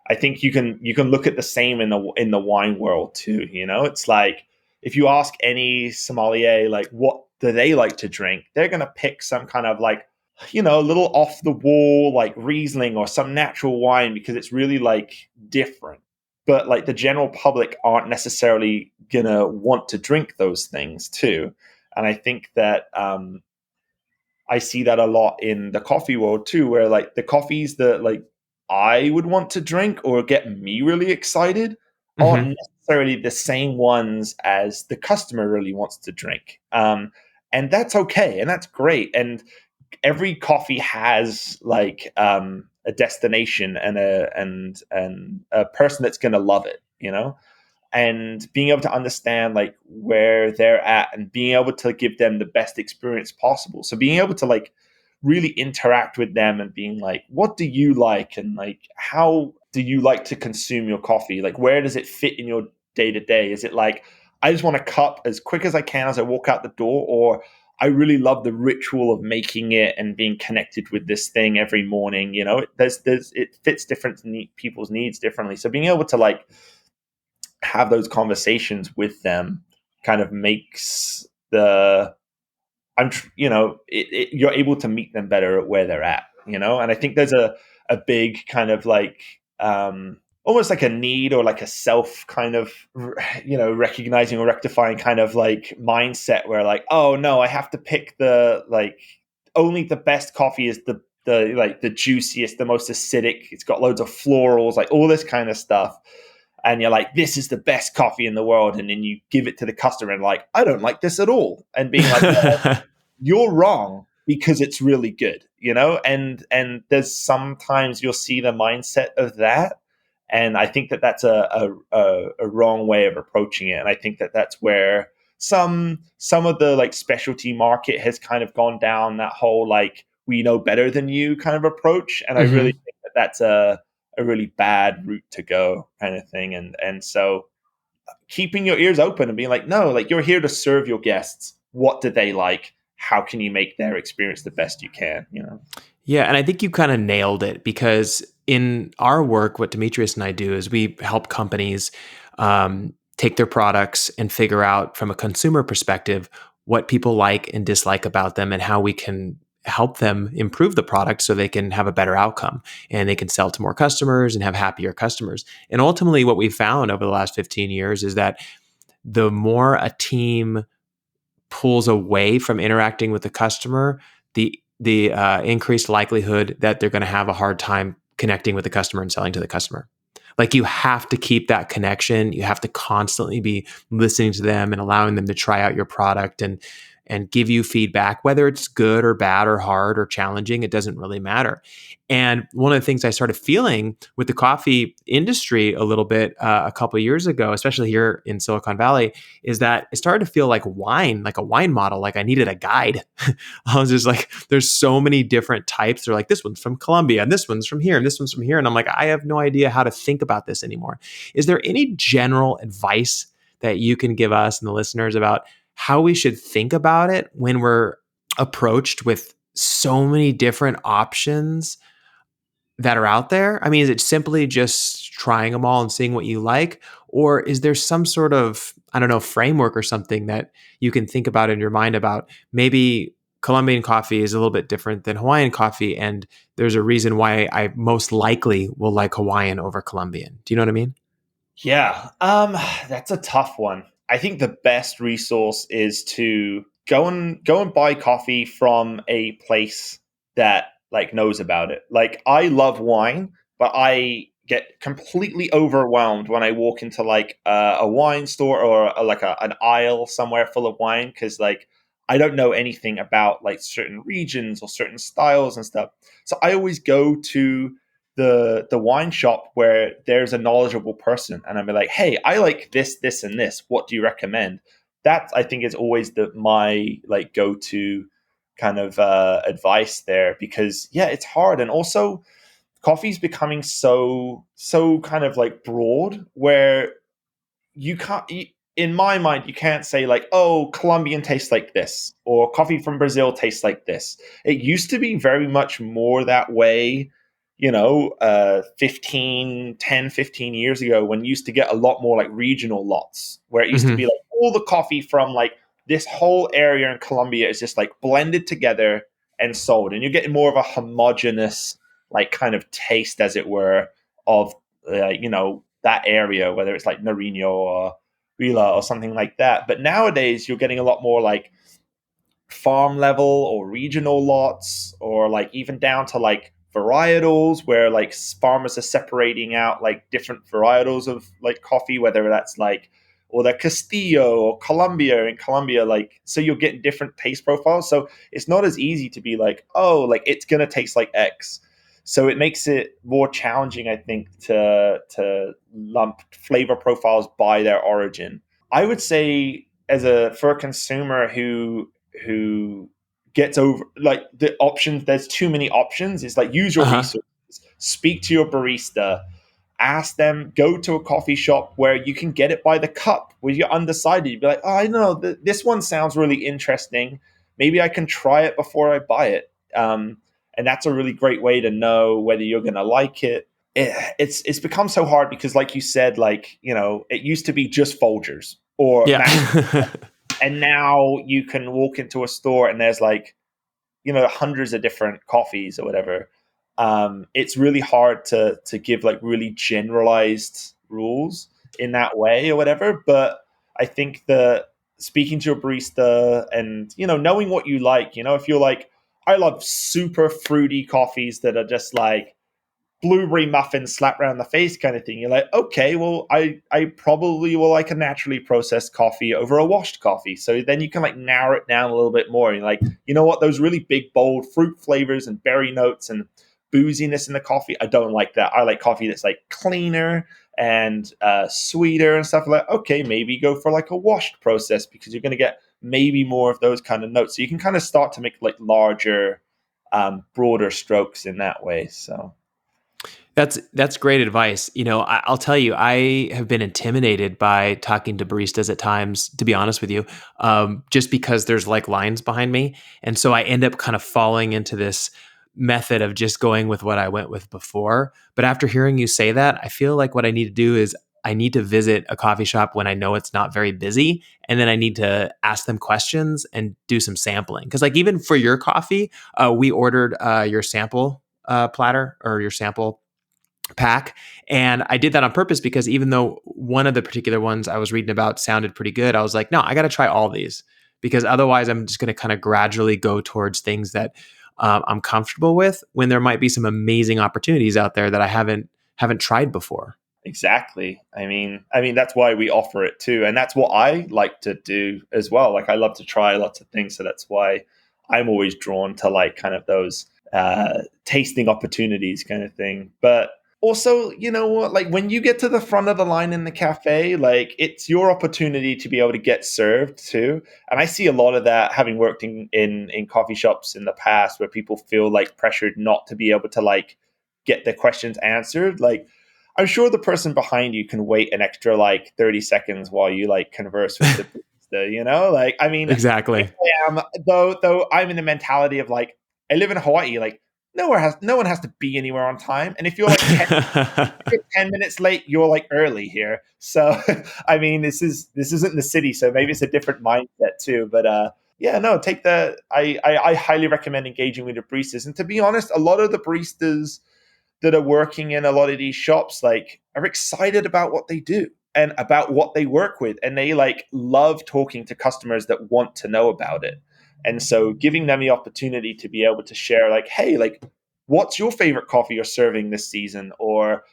I think you can look at the same in the wine world too. You know, it's like if you ask any sommelier like what do they like to drink, they're gonna pick some kind of like a little off the wall like Riesling or some natural wine because it's really like different. But like the general public aren't necessarily gonna want to drink those things too. And I think that I see that a lot in the coffee world too, where like the coffees that like I would want to drink or get me really excited aren't necessarily the same ones as the customer really wants to drink. And that's okay, and that's great. And every coffee has like a destination and a person that's going to love it, and being able to understand like where they're at and being able to give them the best experience possible. So being able to like really interact with them and being like, what do you like? And like, how do you like to consume your coffee? Like, where does it fit in your day to day? Is it like, I just want a cup as quick as I can as I walk out the door, or I really love the ritual of making it and being connected with this thing every morning. It fits different people's needs differently. So being able to like have those conversations with them kind of makes you're able to meet them better at where they're at, and I think there's a big kind of like almost like a need or like a self kind of recognizing or rectifying kind of like mindset where like, oh no, I have to pick the like only the best coffee is the like the juiciest, the most acidic, it's got loads of florals, like all this kind of stuff, and you're like, this is the best coffee in the world, and then you give it to the customer and like, I don't like this at all, and being like, well, you're wrong because it's really good, and there's sometimes you'll see the mindset of that, and I think that that's a wrong way of approaching it, and I think that that's where some of the like specialty market has kind of gone down that whole like we know better than you kind of approach, and I really think that that's a really bad route to go kind of thing. And so keeping your ears open and being like, no, like you're here to serve your guests. What do they like? How can you make their experience the best you can, Yeah, and I think you kind of nailed it, because in our work, what Demetrius and I do is we help companies take their products and figure out from a consumer perspective what people like and dislike about them and how we can help them improve the product so they can have a better outcome and they can sell to more customers and have happier customers. And ultimately, what we found over the last 15 years is that the more a team pulls away from interacting with the customer, the increased likelihood that they're going to have a hard time connecting with the customer and selling to the customer. Like, you have to keep that connection. You have to constantly be listening to them and allowing them to try out your product and give you feedback, whether it's good or bad or hard or challenging. It doesn't really matter. And one of the things I started feeling with the coffee industry a little bit a couple of years ago, especially here in Silicon Valley, is that it started to feel like wine, like a wine model, like I needed a guide. I was just like, there's so many different types. They're like, this one's from Colombia, and this one's from here, and this one's from here. And I'm like, I have no idea how to think about this anymore. Is there any general advice that you can give us and the listeners about how we should think about it when we're approached with so many different options that are out there? I mean, is it simply just trying them all and seeing what you like? Or is there some sort of, I don't know, framework or something that you can think about in your mind about maybe Colombian coffee is a little bit different than Hawaiian coffee, and there's a reason why I most likely will like Hawaiian over Colombian. Do you know what I mean? Yeah, that's a tough one. I think the best resource is to go and buy coffee from a place that like knows about it. Like I love wine, but I get completely overwhelmed when I walk into like a wine store or an aisle somewhere full of wine, because like I don't know anything about like certain regions or certain styles and stuff. So I always go to the wine shop where there's a knowledgeable person, and I'm like, hey, I like this, this, and this. What do you recommend? That I think is always my like go to kind of advice there, because yeah, it's hard. And also coffee's becoming so kind of like broad, where you can't in my mind you can't say like, oh, Colombian tastes like this or coffee from Brazil tastes like this. It used to be very much more that way, 15 years ago, when you used to get a lot more like regional lots, where it used to Hmm. be like all the coffee from like this whole area in Colombia is just like blended together and sold, and you're getting more of a homogenous like kind of taste, as it were, of that area, whether it's like Nariño or Vila or something like that. But nowadays, you're getting a lot more like farm level or regional lots, or like even down to like varietals, where like farmers are separating out like different varietals of like coffee, whether that's like or the Castillo or Colombia in Colombia, like, so you're getting different taste profiles. So it's not as easy to be like, oh, like it's gonna taste like X. So it makes it more challenging, I think, to lump flavor profiles by their origin. I would say, for a consumer who gets over like the options, there's too many options. It's like, use your Uh-huh. resources, speak to your barista, ask them, go to a coffee shop where you can get it by the cup, where you're undecided. You'd be like, oh, I know this one sounds really interesting. Maybe I can try it before I buy it. And that's a really great way to know whether you're going to like it. It's become so hard because, like you said, like, it used to be just Folgers or Yeah. Mac, and now you can walk into a store and there's like, hundreds of different coffees or whatever. It's really hard to give like really generalized rules in that way or whatever. But I think the speaking to your barista and knowing what you like, if you're like, I love super fruity coffees that are just like blueberry muffin slap around the face kind of thing. You're like, okay, well, I probably will like a naturally processed coffee over a washed coffee. So then you can like narrow it down a little bit more. And you're like, you know what, those really big, bold fruit flavors and berry notes and booziness in the coffee, I don't like that. I like coffee that's like cleaner and sweeter and stuff. Like, okay, maybe go for like a washed process, because you're going to get maybe more of those kind of notes. So you can kind of start to make like larger, broader strokes in that way. So That's great advice. I'll tell you, I have been intimidated by talking to baristas at times, to be honest with you, just because there's like lines behind me. And so I end up kind of falling into this method of just going with what I went with before. But after hearing you say that, I feel like what I need to do is I need to visit a coffee shop when I know it's not very busy. And then I need to ask them questions and do some sampling. Because like even for your coffee, we ordered your sample platter or your sample pack. And I did that on purpose because even though one of the particular ones I was reading about sounded pretty good, I was like, no, I got to try all these, because otherwise I'm just going to kind of gradually go towards things that I'm comfortable with, when there might be some amazing opportunities out there that I haven't tried before. exactly. I mean that's why we offer it too, and that's what I like to do as well. Like, I love to try lots of things, so that's why I'm always drawn to like kind of those tasting opportunities kind of thing. But also, you know what? Like, when you get to the front of the line in the cafe, like, it's your opportunity to be able to get served too. And I see a lot of that, having worked in coffee shops in the past, where people feel like pressured not to be able to like get their questions answered. Like, I'm sure the person behind you can wait an extra like 30 seconds while you like converse with the barista, Like, I mean, Exactly. though I'm in the mentality of like, I live in Hawaii, like no one has to be anywhere on time. And if you're like 10 minutes late, you're like early here. So I mean, this isn't the city, so maybe it's a different mindset too. But yeah, no, take the I highly recommend engaging with the baristas. And to be honest, a lot of the baristas that are working in a lot of these shops like are excited about what they do and about what they work with, and they like love talking to customers that want to know about it. And so giving them the opportunity to be able to share like, hey, like, what's your favorite coffee you're serving this season? Or,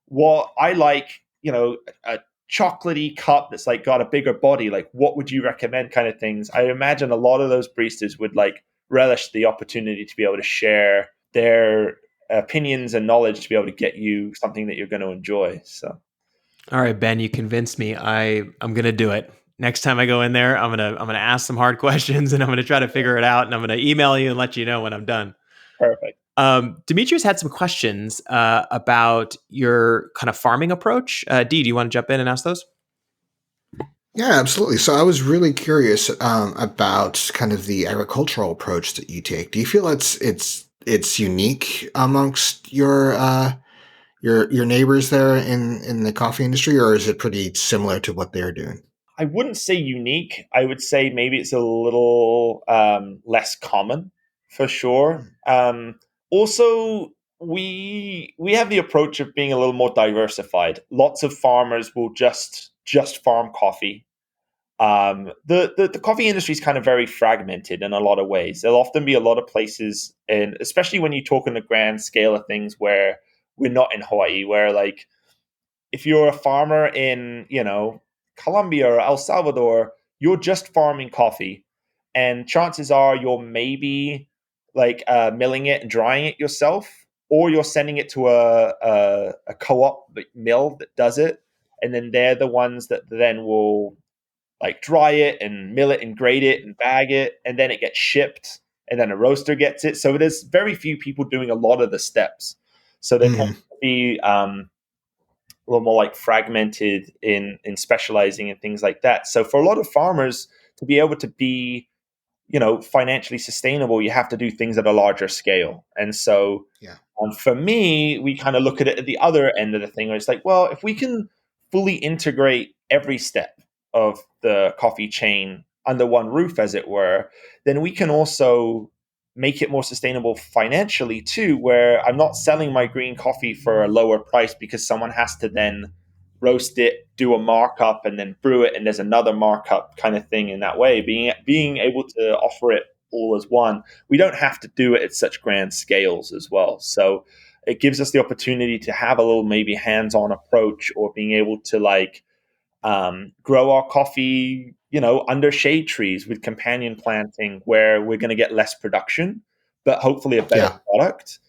what I like, a chocolatey cup that's like got a bigger body, like what would you recommend kind of things. I imagine a lot of those baristas would like relish the opportunity to be able to share their opinions and knowledge to be able to get you something that you're going to enjoy. So All right, Ben, you convinced me. I'm gonna do it. Next time I go in there, I'm gonna ask some hard questions and I'm gonna try to figure it out and I'm gonna email you and let you know when I'm done. perfect. Demetrius had some questions about your kind of farming approach. Dee, do you want to jump in and ask those? Yeah, absolutely. So I was really curious about kind of the agricultural approach that you take. Do you feel it's unique amongst your neighbors there in the coffee industry, or is it pretty similar to what they're doing? I wouldn't say unique. I would say maybe it's a little less common for sure. Also, we have the approach of being a little more diversified. Lots of farmers will just farm coffee. The coffee industry is kind of very fragmented in a lot of ways. There'll often be a lot of places, and especially when you talk on the grand scale of things, where we're not in Hawaii, where like if you're a farmer in, Colombia or El Salvador, you're just farming coffee. And chances are you're maybe like milling it and drying it yourself, or you're sending it to a co op mill that does it. And then they're the ones that then will like dry it and mill it and grate it and bag it. And then it gets shipped. And then a roaster gets it. So there's very few people doing a lot of the steps. So there tends Mm, to be a little more like fragmented in specializing and things like that. So for a lot of farmers to be able to be, financially sustainable, you have to do things at a larger scale. And so yeah, for me, we kind of look at it at the other end of the thing where it's like, well, if we can fully integrate every step of the coffee chain under one roof, as it were, then we can also make it more sustainable financially too, where I'm not selling my green coffee for a lower price because someone has to then roast it, do a markup, and then brew it, and there's another markup kind of thing in that way. Being able to offer it all as one, we don't have to do it at such grand scales as well. So it gives us the opportunity to have a little maybe hands-on approach, or being able to like grow our coffee, under shade trees with companion planting, where we're going to get less production, but hopefully a better yeah, product.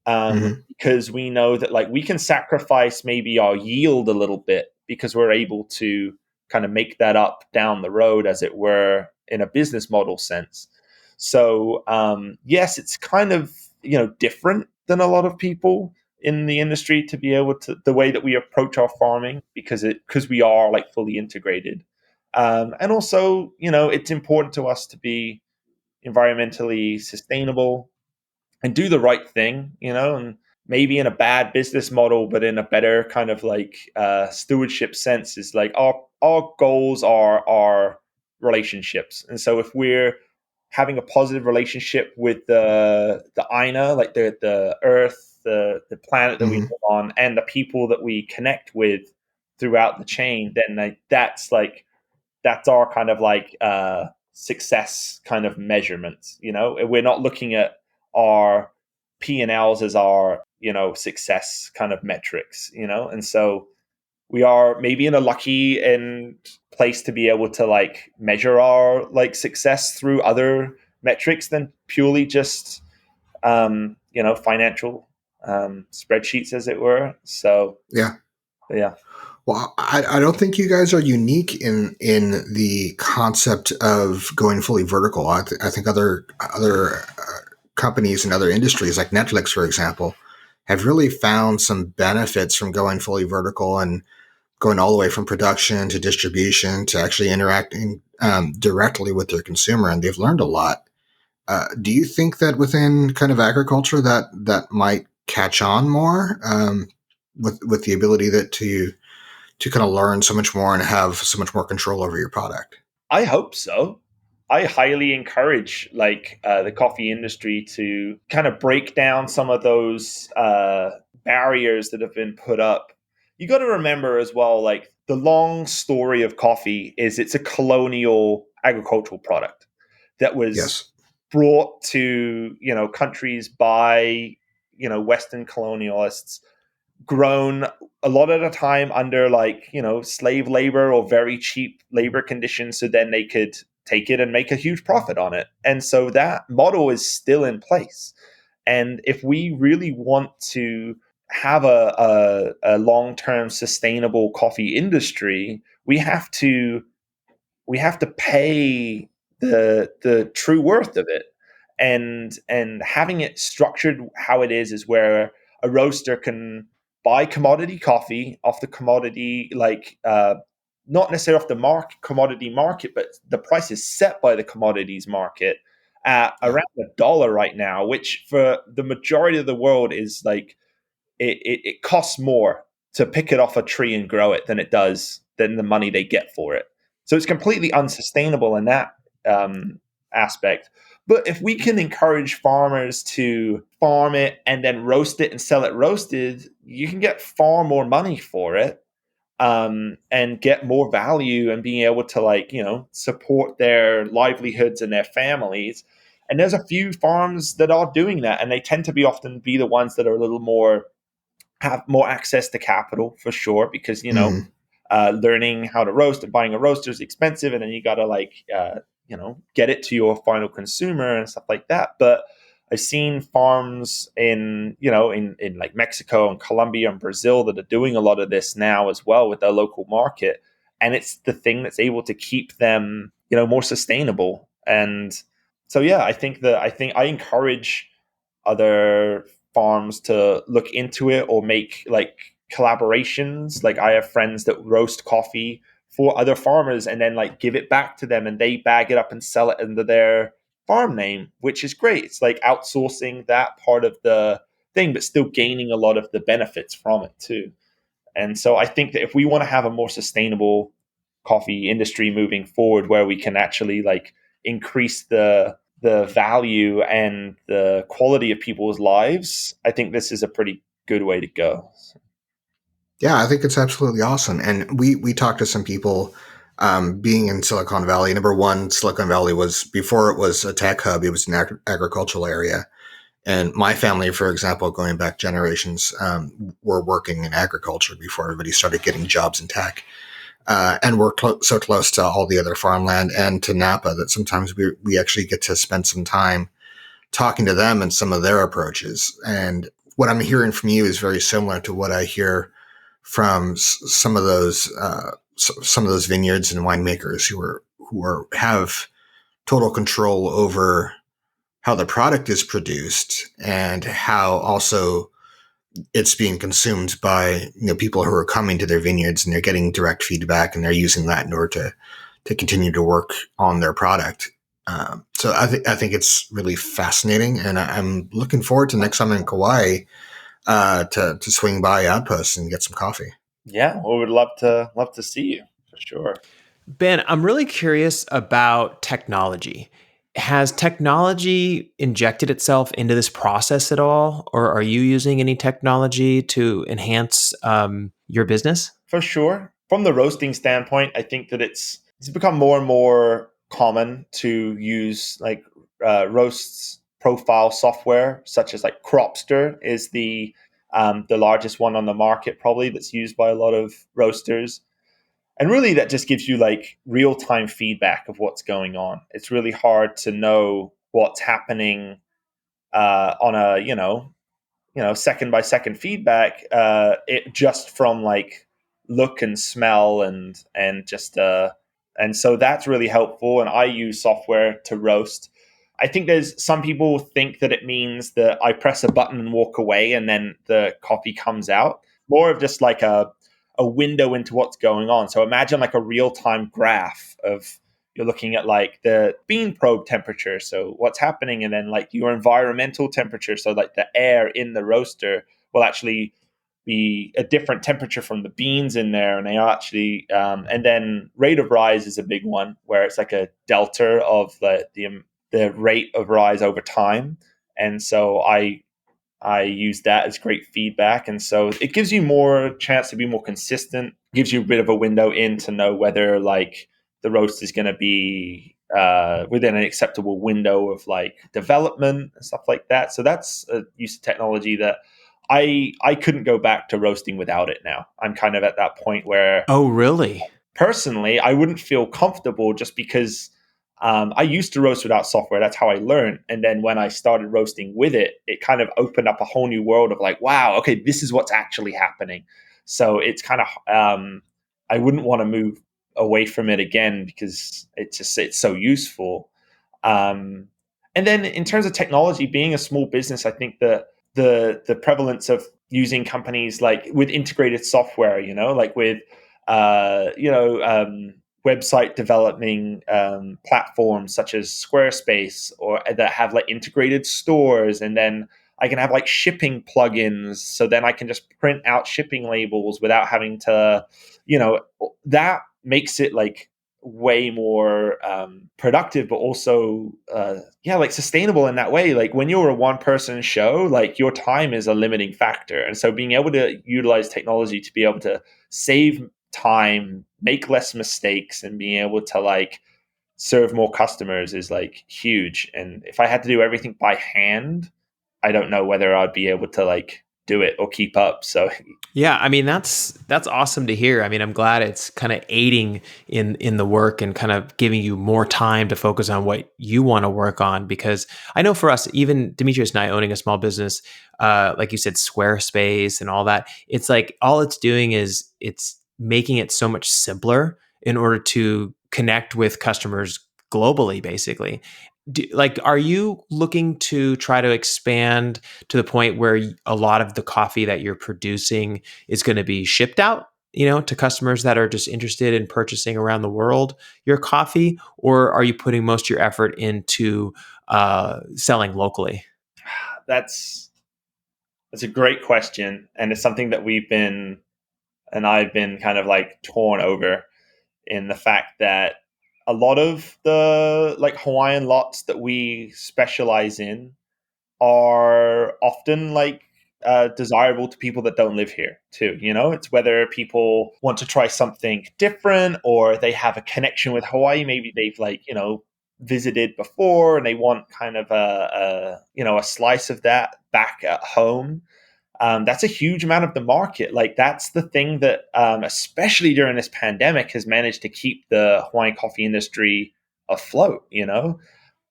hmm Because we know that like we can sacrifice maybe our yield a little bit because we're able to kind of make that up down the road, as it were, in a business model sense. So yes, it's kind of different than a lot of people in the industry to be able to the way that we approach our farming, because we are like fully integrated, and also it's important to us to be environmentally sustainable and do the right thing, and maybe in a bad business model, but in a better kind of like stewardship sense, is like our goals are our relationships. And so if we're having a positive relationship with the Aina, like the earth, the planet that we hmm live on, and the people that we connect with throughout the chain, then that's our kind of like success kind of measurements. We're not looking at our P&Ls as our success kind of metrics. And so we are maybe in a lucky and place to be able to like measure our like success through other metrics than purely just financial spreadsheets, as it were. So yeah. yeah. Well, I don't think you guys are unique in the concept of going fully vertical. I think other companies and other industries like Netflix, for example, have really found some benefits from going fully vertical and going all the way from production to distribution to actually interacting directly with their consumer, and they've learned a lot. Do you think that within kind of agriculture that might catch on more with the ability to kind of learn so much more and have so much more control over your product? I hope so. I highly encourage like the coffee industry to kind of break down some of those barriers that have been put up. You got to remember as well, like the long story of coffee is it's a colonial agricultural product that was Yes. brought to countries by Western colonialists grown a lot of the time under slave labor or very cheap labor conditions, so then they could take it and make a huge profit on it. And so that model is still in place. And if we really want to have a long-term sustainable coffee industry, we have to pay the true worth of it. And having it structured how it is where a roaster can buy commodity coffee off the commodity, not necessarily off the commodity market, but the price is set by the commodities market at around $1 right now, which for the majority of the world is like it costs more to pick it off a tree and grow it than the money they get for it. So it's completely unsustainable in that aspect. But if we can encourage farmers to farm it and then roast it and sell it roasted, you can get far more money for it, and get more value and being able to support their livelihoods and their families. And there's a few farms that are doing that, and they tend to often be the ones that are a little more have more access to capital, for sure, because learning how to roast and buying a roaster is expensive, and then you got to get it to your final consumer and stuff like that. But I've seen farms in like Mexico and Colombia and Brazil that are doing a lot of this now as well with their local market, and it's the thing that's able to keep them more sustainable. And so I think I encourage other farms to look into it or make collaborations. Like, I have friends that roast coffee for other farmers and then give it back to them, and they bag it up and sell it under their farm name, which is great. It's like outsourcing that part of the thing, but still gaining a lot of the benefits from it too. And so I think that if we want to have a more sustainable coffee industry moving forward, where we can actually increase the value and the quality of people's lives, I think this is a pretty good way to go. Yeah, I think it's absolutely awesome. And we talked to some people, being in Silicon Valley. Number one, Silicon Valley was, before it was a tech hub, it was an agricultural area. And my family, for example, going back generations, were working in agriculture before everybody started getting jobs in tech. And we're so close to all the other farmland and to Napa that sometimes we actually get to spend some time talking to them and some of their approaches. And what I'm hearing from you is very similar to what I hear from some of those vineyards and winemakers who have total control over how the product is produced and how also it's being consumed by people who are coming to their vineyards, and they're getting direct feedback, and they're using that in order to continue to work on their product. So I think it's really fascinating, and I'm looking forward to next time I'm in Kauai to swing by Outpost and get some coffee. Yeah, we would love to see you for sure. Ben, I'm really curious about technology. Has technology injected itself into this process at all, or are you using any technology to enhance your business? For sure. From the roasting standpoint, I think that it's become more and more common to use roasts profile software, such as Cropster is the largest one on the market, probably, that's used by a lot of roasters. And really, that just gives you real-time feedback of what's going on. It's really hard to know what's happening on a second by second feedback. It just from look and smell and so that's really helpful. And I use software to roast. I think there's some people think that it means that I press a button and walk away and then the coffee comes out. More of just a window into what's going on. So imagine a real-time graph of, you're looking at the bean probe temperature, so what's happening, and then your environmental temperature, so the air in the roaster will actually be a different temperature from the beans in there, and they actually and then rate of rise is a big one, where it's a delta of the rate of rise over time. And so I use that as great feedback. And so it gives you more chance to be more consistent, gives you a bit of a window in to know whether the roast is going to be within an acceptable window of like development and stuff like that. So that's a use of technology that I couldn't go back to roasting without it now. I'm kind of at that point where Oh, really? personally I wouldn't feel comfortable just because I used to roast without software. That's how I learned. And then when I started roasting with it, it kind of opened up a whole new world of like, wow, okay, this is what's actually happening. So it's kind of, I wouldn't want to move away from it again because it's so useful. Um, and then in terms of technology, being a small business, I think the prevalence of using companies like with integrated software, like with, website developing platforms such as Squarespace or that have like integrated stores, and then I can have like shipping plugins, so then I can just print out shipping labels without having to, that makes it like way more productive, but also like sustainable in that way. Like when you're a one person show, like your time is a limiting factor, and so being able to utilize technology to be able to save time, make less mistakes, and being able to like serve more customers is like huge. And if I had to do everything by hand, I don't know whether I'd be able to like do it or keep up. So Yeah, I mean that's awesome to hear. I mean, I'm glad it's kind of aiding in the work and kind of giving you more time to focus on what you want to work on. Because I know for us, even Demetrius and I owning a small business, like you said, Squarespace and all that, it's like all it's doing is it's making it so much simpler in order to connect with customers globally, basically. Are you looking to try to expand to the point where a lot of the coffee that you're producing is going to be shipped out, to customers that are just interested in purchasing around the world your coffee, or are you putting most of your effort into selling locally? that's a great question, and it's something that I've been kind of like torn over, in the fact that a lot of the like Hawaiian lots that we specialize in are often like desirable to people that don't live here too. It's whether people want to try something different or they have a connection with Hawaii. Maybe they've like, visited before and they want kind of a slice of that back at home. That's a huge amount of the market. Like that's the thing that, especially during this pandemic, has managed to keep the Hawaiian coffee industry afloat.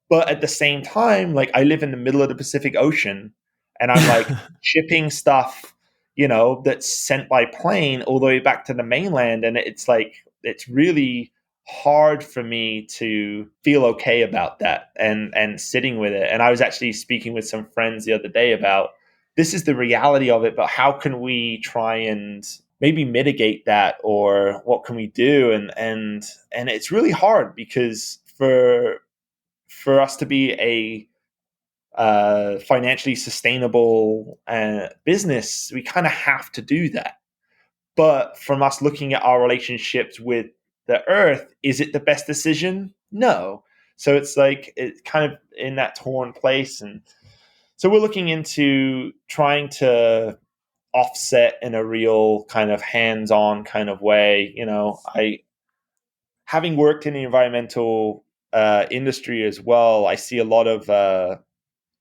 But at the same time, like I live in the middle of the Pacific Ocean, and I'm like shipping stuff, that's sent by plane all the way back to the mainland, and it's like it's really hard for me to feel okay about that and sitting with it. And I was actually speaking with some friends the other day about this is the reality of it, but how can we try and maybe mitigate that, or what can we do? And it's really hard because for us to be a financially sustainable business, we kind of have to do that. But from us looking at our relationships with the earth, is it the best decision? No. So it's like it's kind of in that torn place. And so we're looking into trying to offset in a real kind of hands-on kind of way. I, having worked in the environmental industry as well, I see a lot of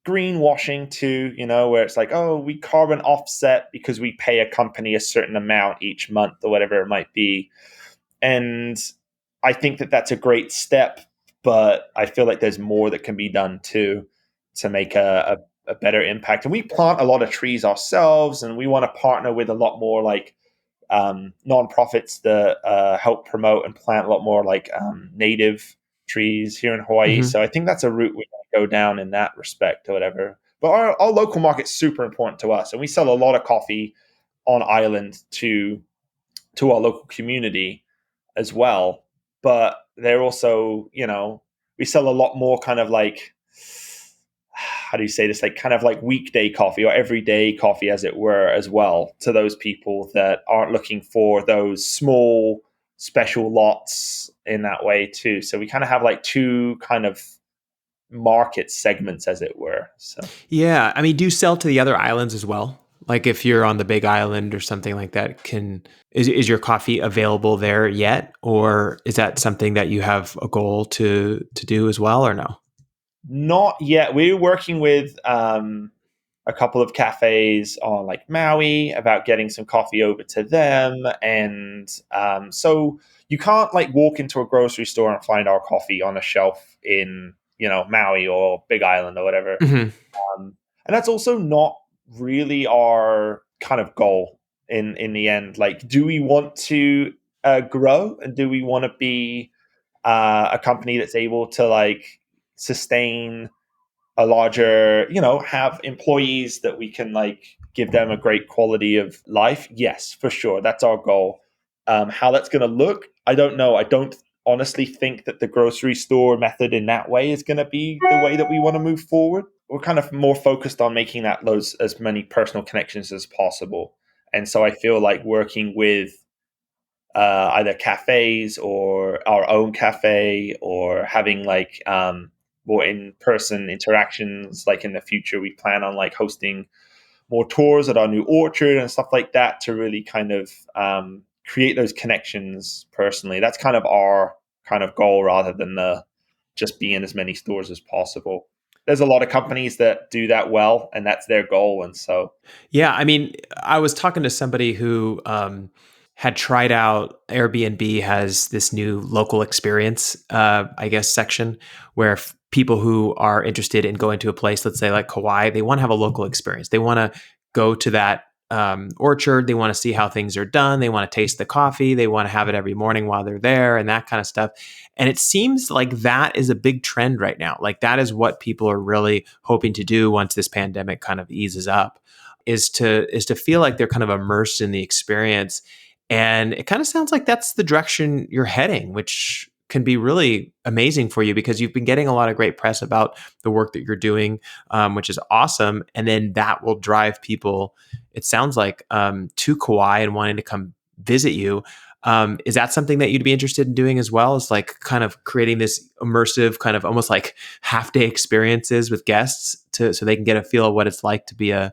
greenwashing too, where it's like, oh, we carbon offset because we pay a company a certain amount each month or whatever it might be. And I think that that's a great step, but I feel like there's more that can be done too to make a better impact. And we plant a lot of trees ourselves, and we want to partner with a lot more like nonprofits that help promote and plant a lot more like native trees here in Hawaii. Mm-hmm. So I think that's a route we go down in that respect or whatever. But our local market's super important to us, and we sell a lot of coffee on island to our local community as well. But they're also, we sell a lot more kind of like, how do you say this, like kind of like weekday coffee or everyday coffee, as it were, as well, to those people that aren't looking for those small special lots in that way too. So we kind of have like two kind of market segments, as it were. So Yeah, I mean, do you sell to the other islands as well? Like if you're on the Big Island or something like that, is your coffee available there yet? Or is that something that you have a goal to do as well, or no? Not yet. We're working with a couple of cafes on like Maui about getting some coffee over to them. And so you can't like walk into a grocery store and find our coffee on a shelf in, Maui or Big Island or whatever. Hmm. And that's also not really our kind of goal in the end. Like, do we want to grow, and do we want to be a company that's able to like sustain a larger, have employees that we can like give them a great quality of life? Yes, for sure. That's our goal. How that's going to look, I don't know. I don't honestly think that the grocery store method in that way is going to be the way that we want to move forward. We're kind of more focused on making that those as many personal connections as possible. And so I feel like working with either cafes or our own cafe, or having like more in-person interactions. Like in the future, we plan on like hosting more tours at our new orchard and stuff like that to really kind of create those connections personally. That's kind of our kind of goal, rather than the just be in as many stores as possible. There's a lot of companies that do that well, and that's their goal. And so, Yeah, I mean, I was talking to somebody who had tried out Airbnb has this new local experience, I guess, section where people who are interested in going to a place, let's say like Kauai, they want to have a local experience. They want to go to that orchard. They want to see how things are done. They want to taste the coffee. They want to have it every morning while they're there and that kind of stuff. And it seems like that is a big trend right now. Like that is what people are really hoping to do once this pandemic kind of eases up, is to feel like they're kind of immersed in the experience. And it kind of sounds like that's the direction you're heading, which can be really amazing for you because you've been getting a lot of great press about the work that you're doing, which is awesome. And then that will drive people, it sounds like, to Kauai and wanting to come visit you. Is that something that you'd be interested in doing as well? Is like kind of creating this immersive kind of almost like half day experiences with guests so they can get a feel of what it's like to be a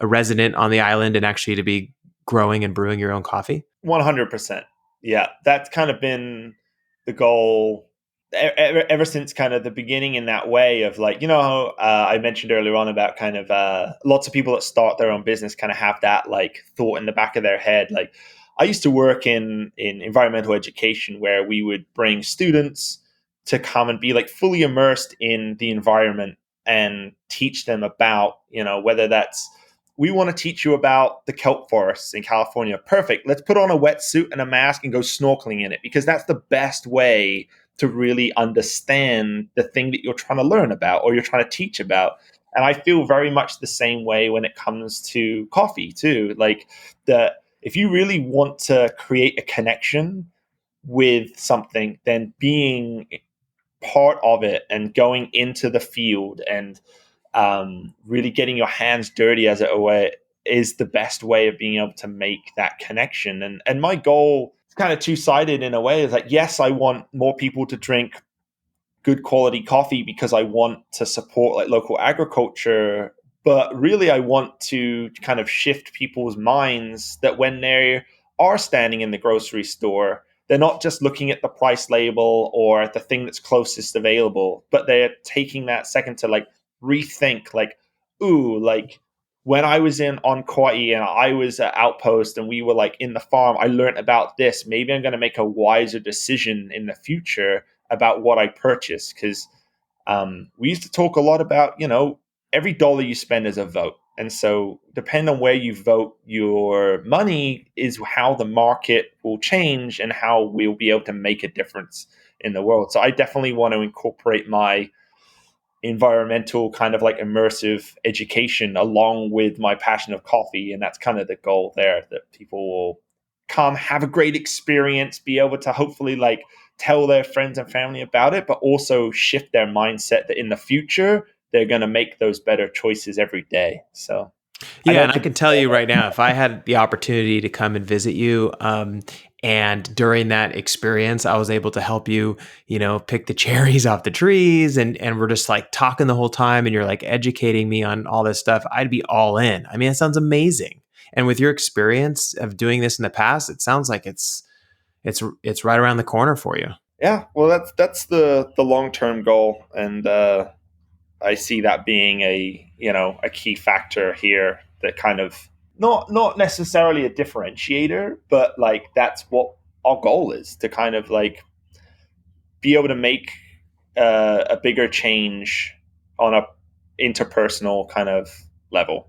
resident on the island and actually to be growing and brewing your own coffee? 100%. Yeah, that's kind of been the goal ever since kind of the beginning, in that way of like, I mentioned earlier on about kind of lots of people that start their own business kind of have that like thought in the back of their head. Like I used to work in environmental education, where we would bring students to come and be like fully immersed in the environment and teach them about, whether that's, we want to teach you about the kelp forests in California. Perfect. Let's put on a wetsuit and a mask and go snorkeling in it, because that's the best way to really understand the thing that you're trying to learn about or you're trying to teach about. And I feel very much the same way when it comes to coffee too. Like if you really want to create a connection with something, then being part of it and going into the field and really getting your hands dirty, as it were, is the best way of being able to make that connection. And my goal is kind of two-sided in a way. Is like, yes, I want more people to drink good quality coffee because I want to support like local agriculture, but really I want to kind of shift people's minds that when they are standing in the grocery store, they're not just looking at the price label or at the thing that's closest available, but they're taking that second to like rethink, like, ooh, like when I was on Kauai and I was at Outpost and we were like in the farm, I learned about this. Maybe I'm going to make a wiser decision in the future about what I purchase. Because we used to talk a lot about, every dollar you spend is a vote. And so depending on where you vote your money is how the market will change and how we'll be able to make a difference in the world. So I definitely want to incorporate my environmental kind of like immersive education along with my passion of coffee. And that's kind of the goal there, that people will come, have a great experience, be able to hopefully like tell their friends and family about it, but also shift their mindset that in the future, they're going to make those better choices every day. So yeah, and I can tell you right now, if I had the opportunity to come and visit you, And during that experience, I was able to help you, pick the cherries off the trees. And we're just like talking the whole time. And you're like educating me on all this stuff. I'd be all in. I mean, it sounds amazing. And with your experience of doing this in the past, it sounds like it's right around the corner for you. Yeah, well, that's the long-term goal, and I see that being a key factor here, that kind of not necessarily a differentiator, but like that's what our goal is, to kind of like be able to make a bigger change on a interpersonal kind of level.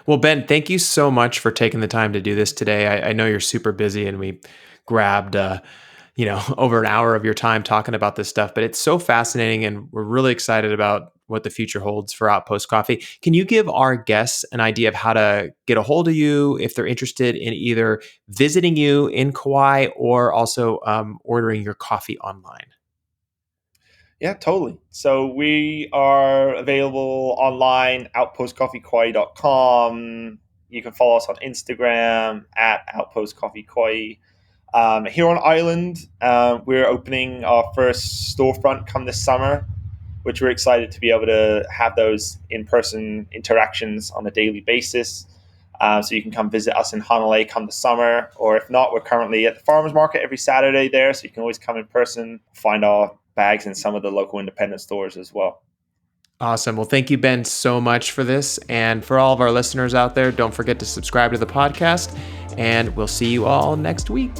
Well, Ben, thank you so much for taking the time to do this today. I know you're super busy, and we grabbed over an hour of your time talking about this stuff, but it's so fascinating, and we're really excited about what the future holds for Outpost Coffee. Can you give our guests an idea of how to get a hold of you if they're interested in either visiting you in Kauai or also ordering your coffee online? Yeah, totally. So we are available online, outpostcoffeekauai.com. You can follow us on Instagram at outpostcoffeekauai. Here on Island, we're opening our first storefront come this summer, which we're excited to be able to have those in-person interactions on a daily basis. So you can come visit us in Honolulu come the summer, or if not, we're currently at the farmers market every Saturday there, so you can always come in person, find our bags in some of the local independent stores as well. Awesome. Well, thank you, Ben, so much for this. And for all of our listeners out there, don't forget to subscribe to the podcast, and we'll see you all next week.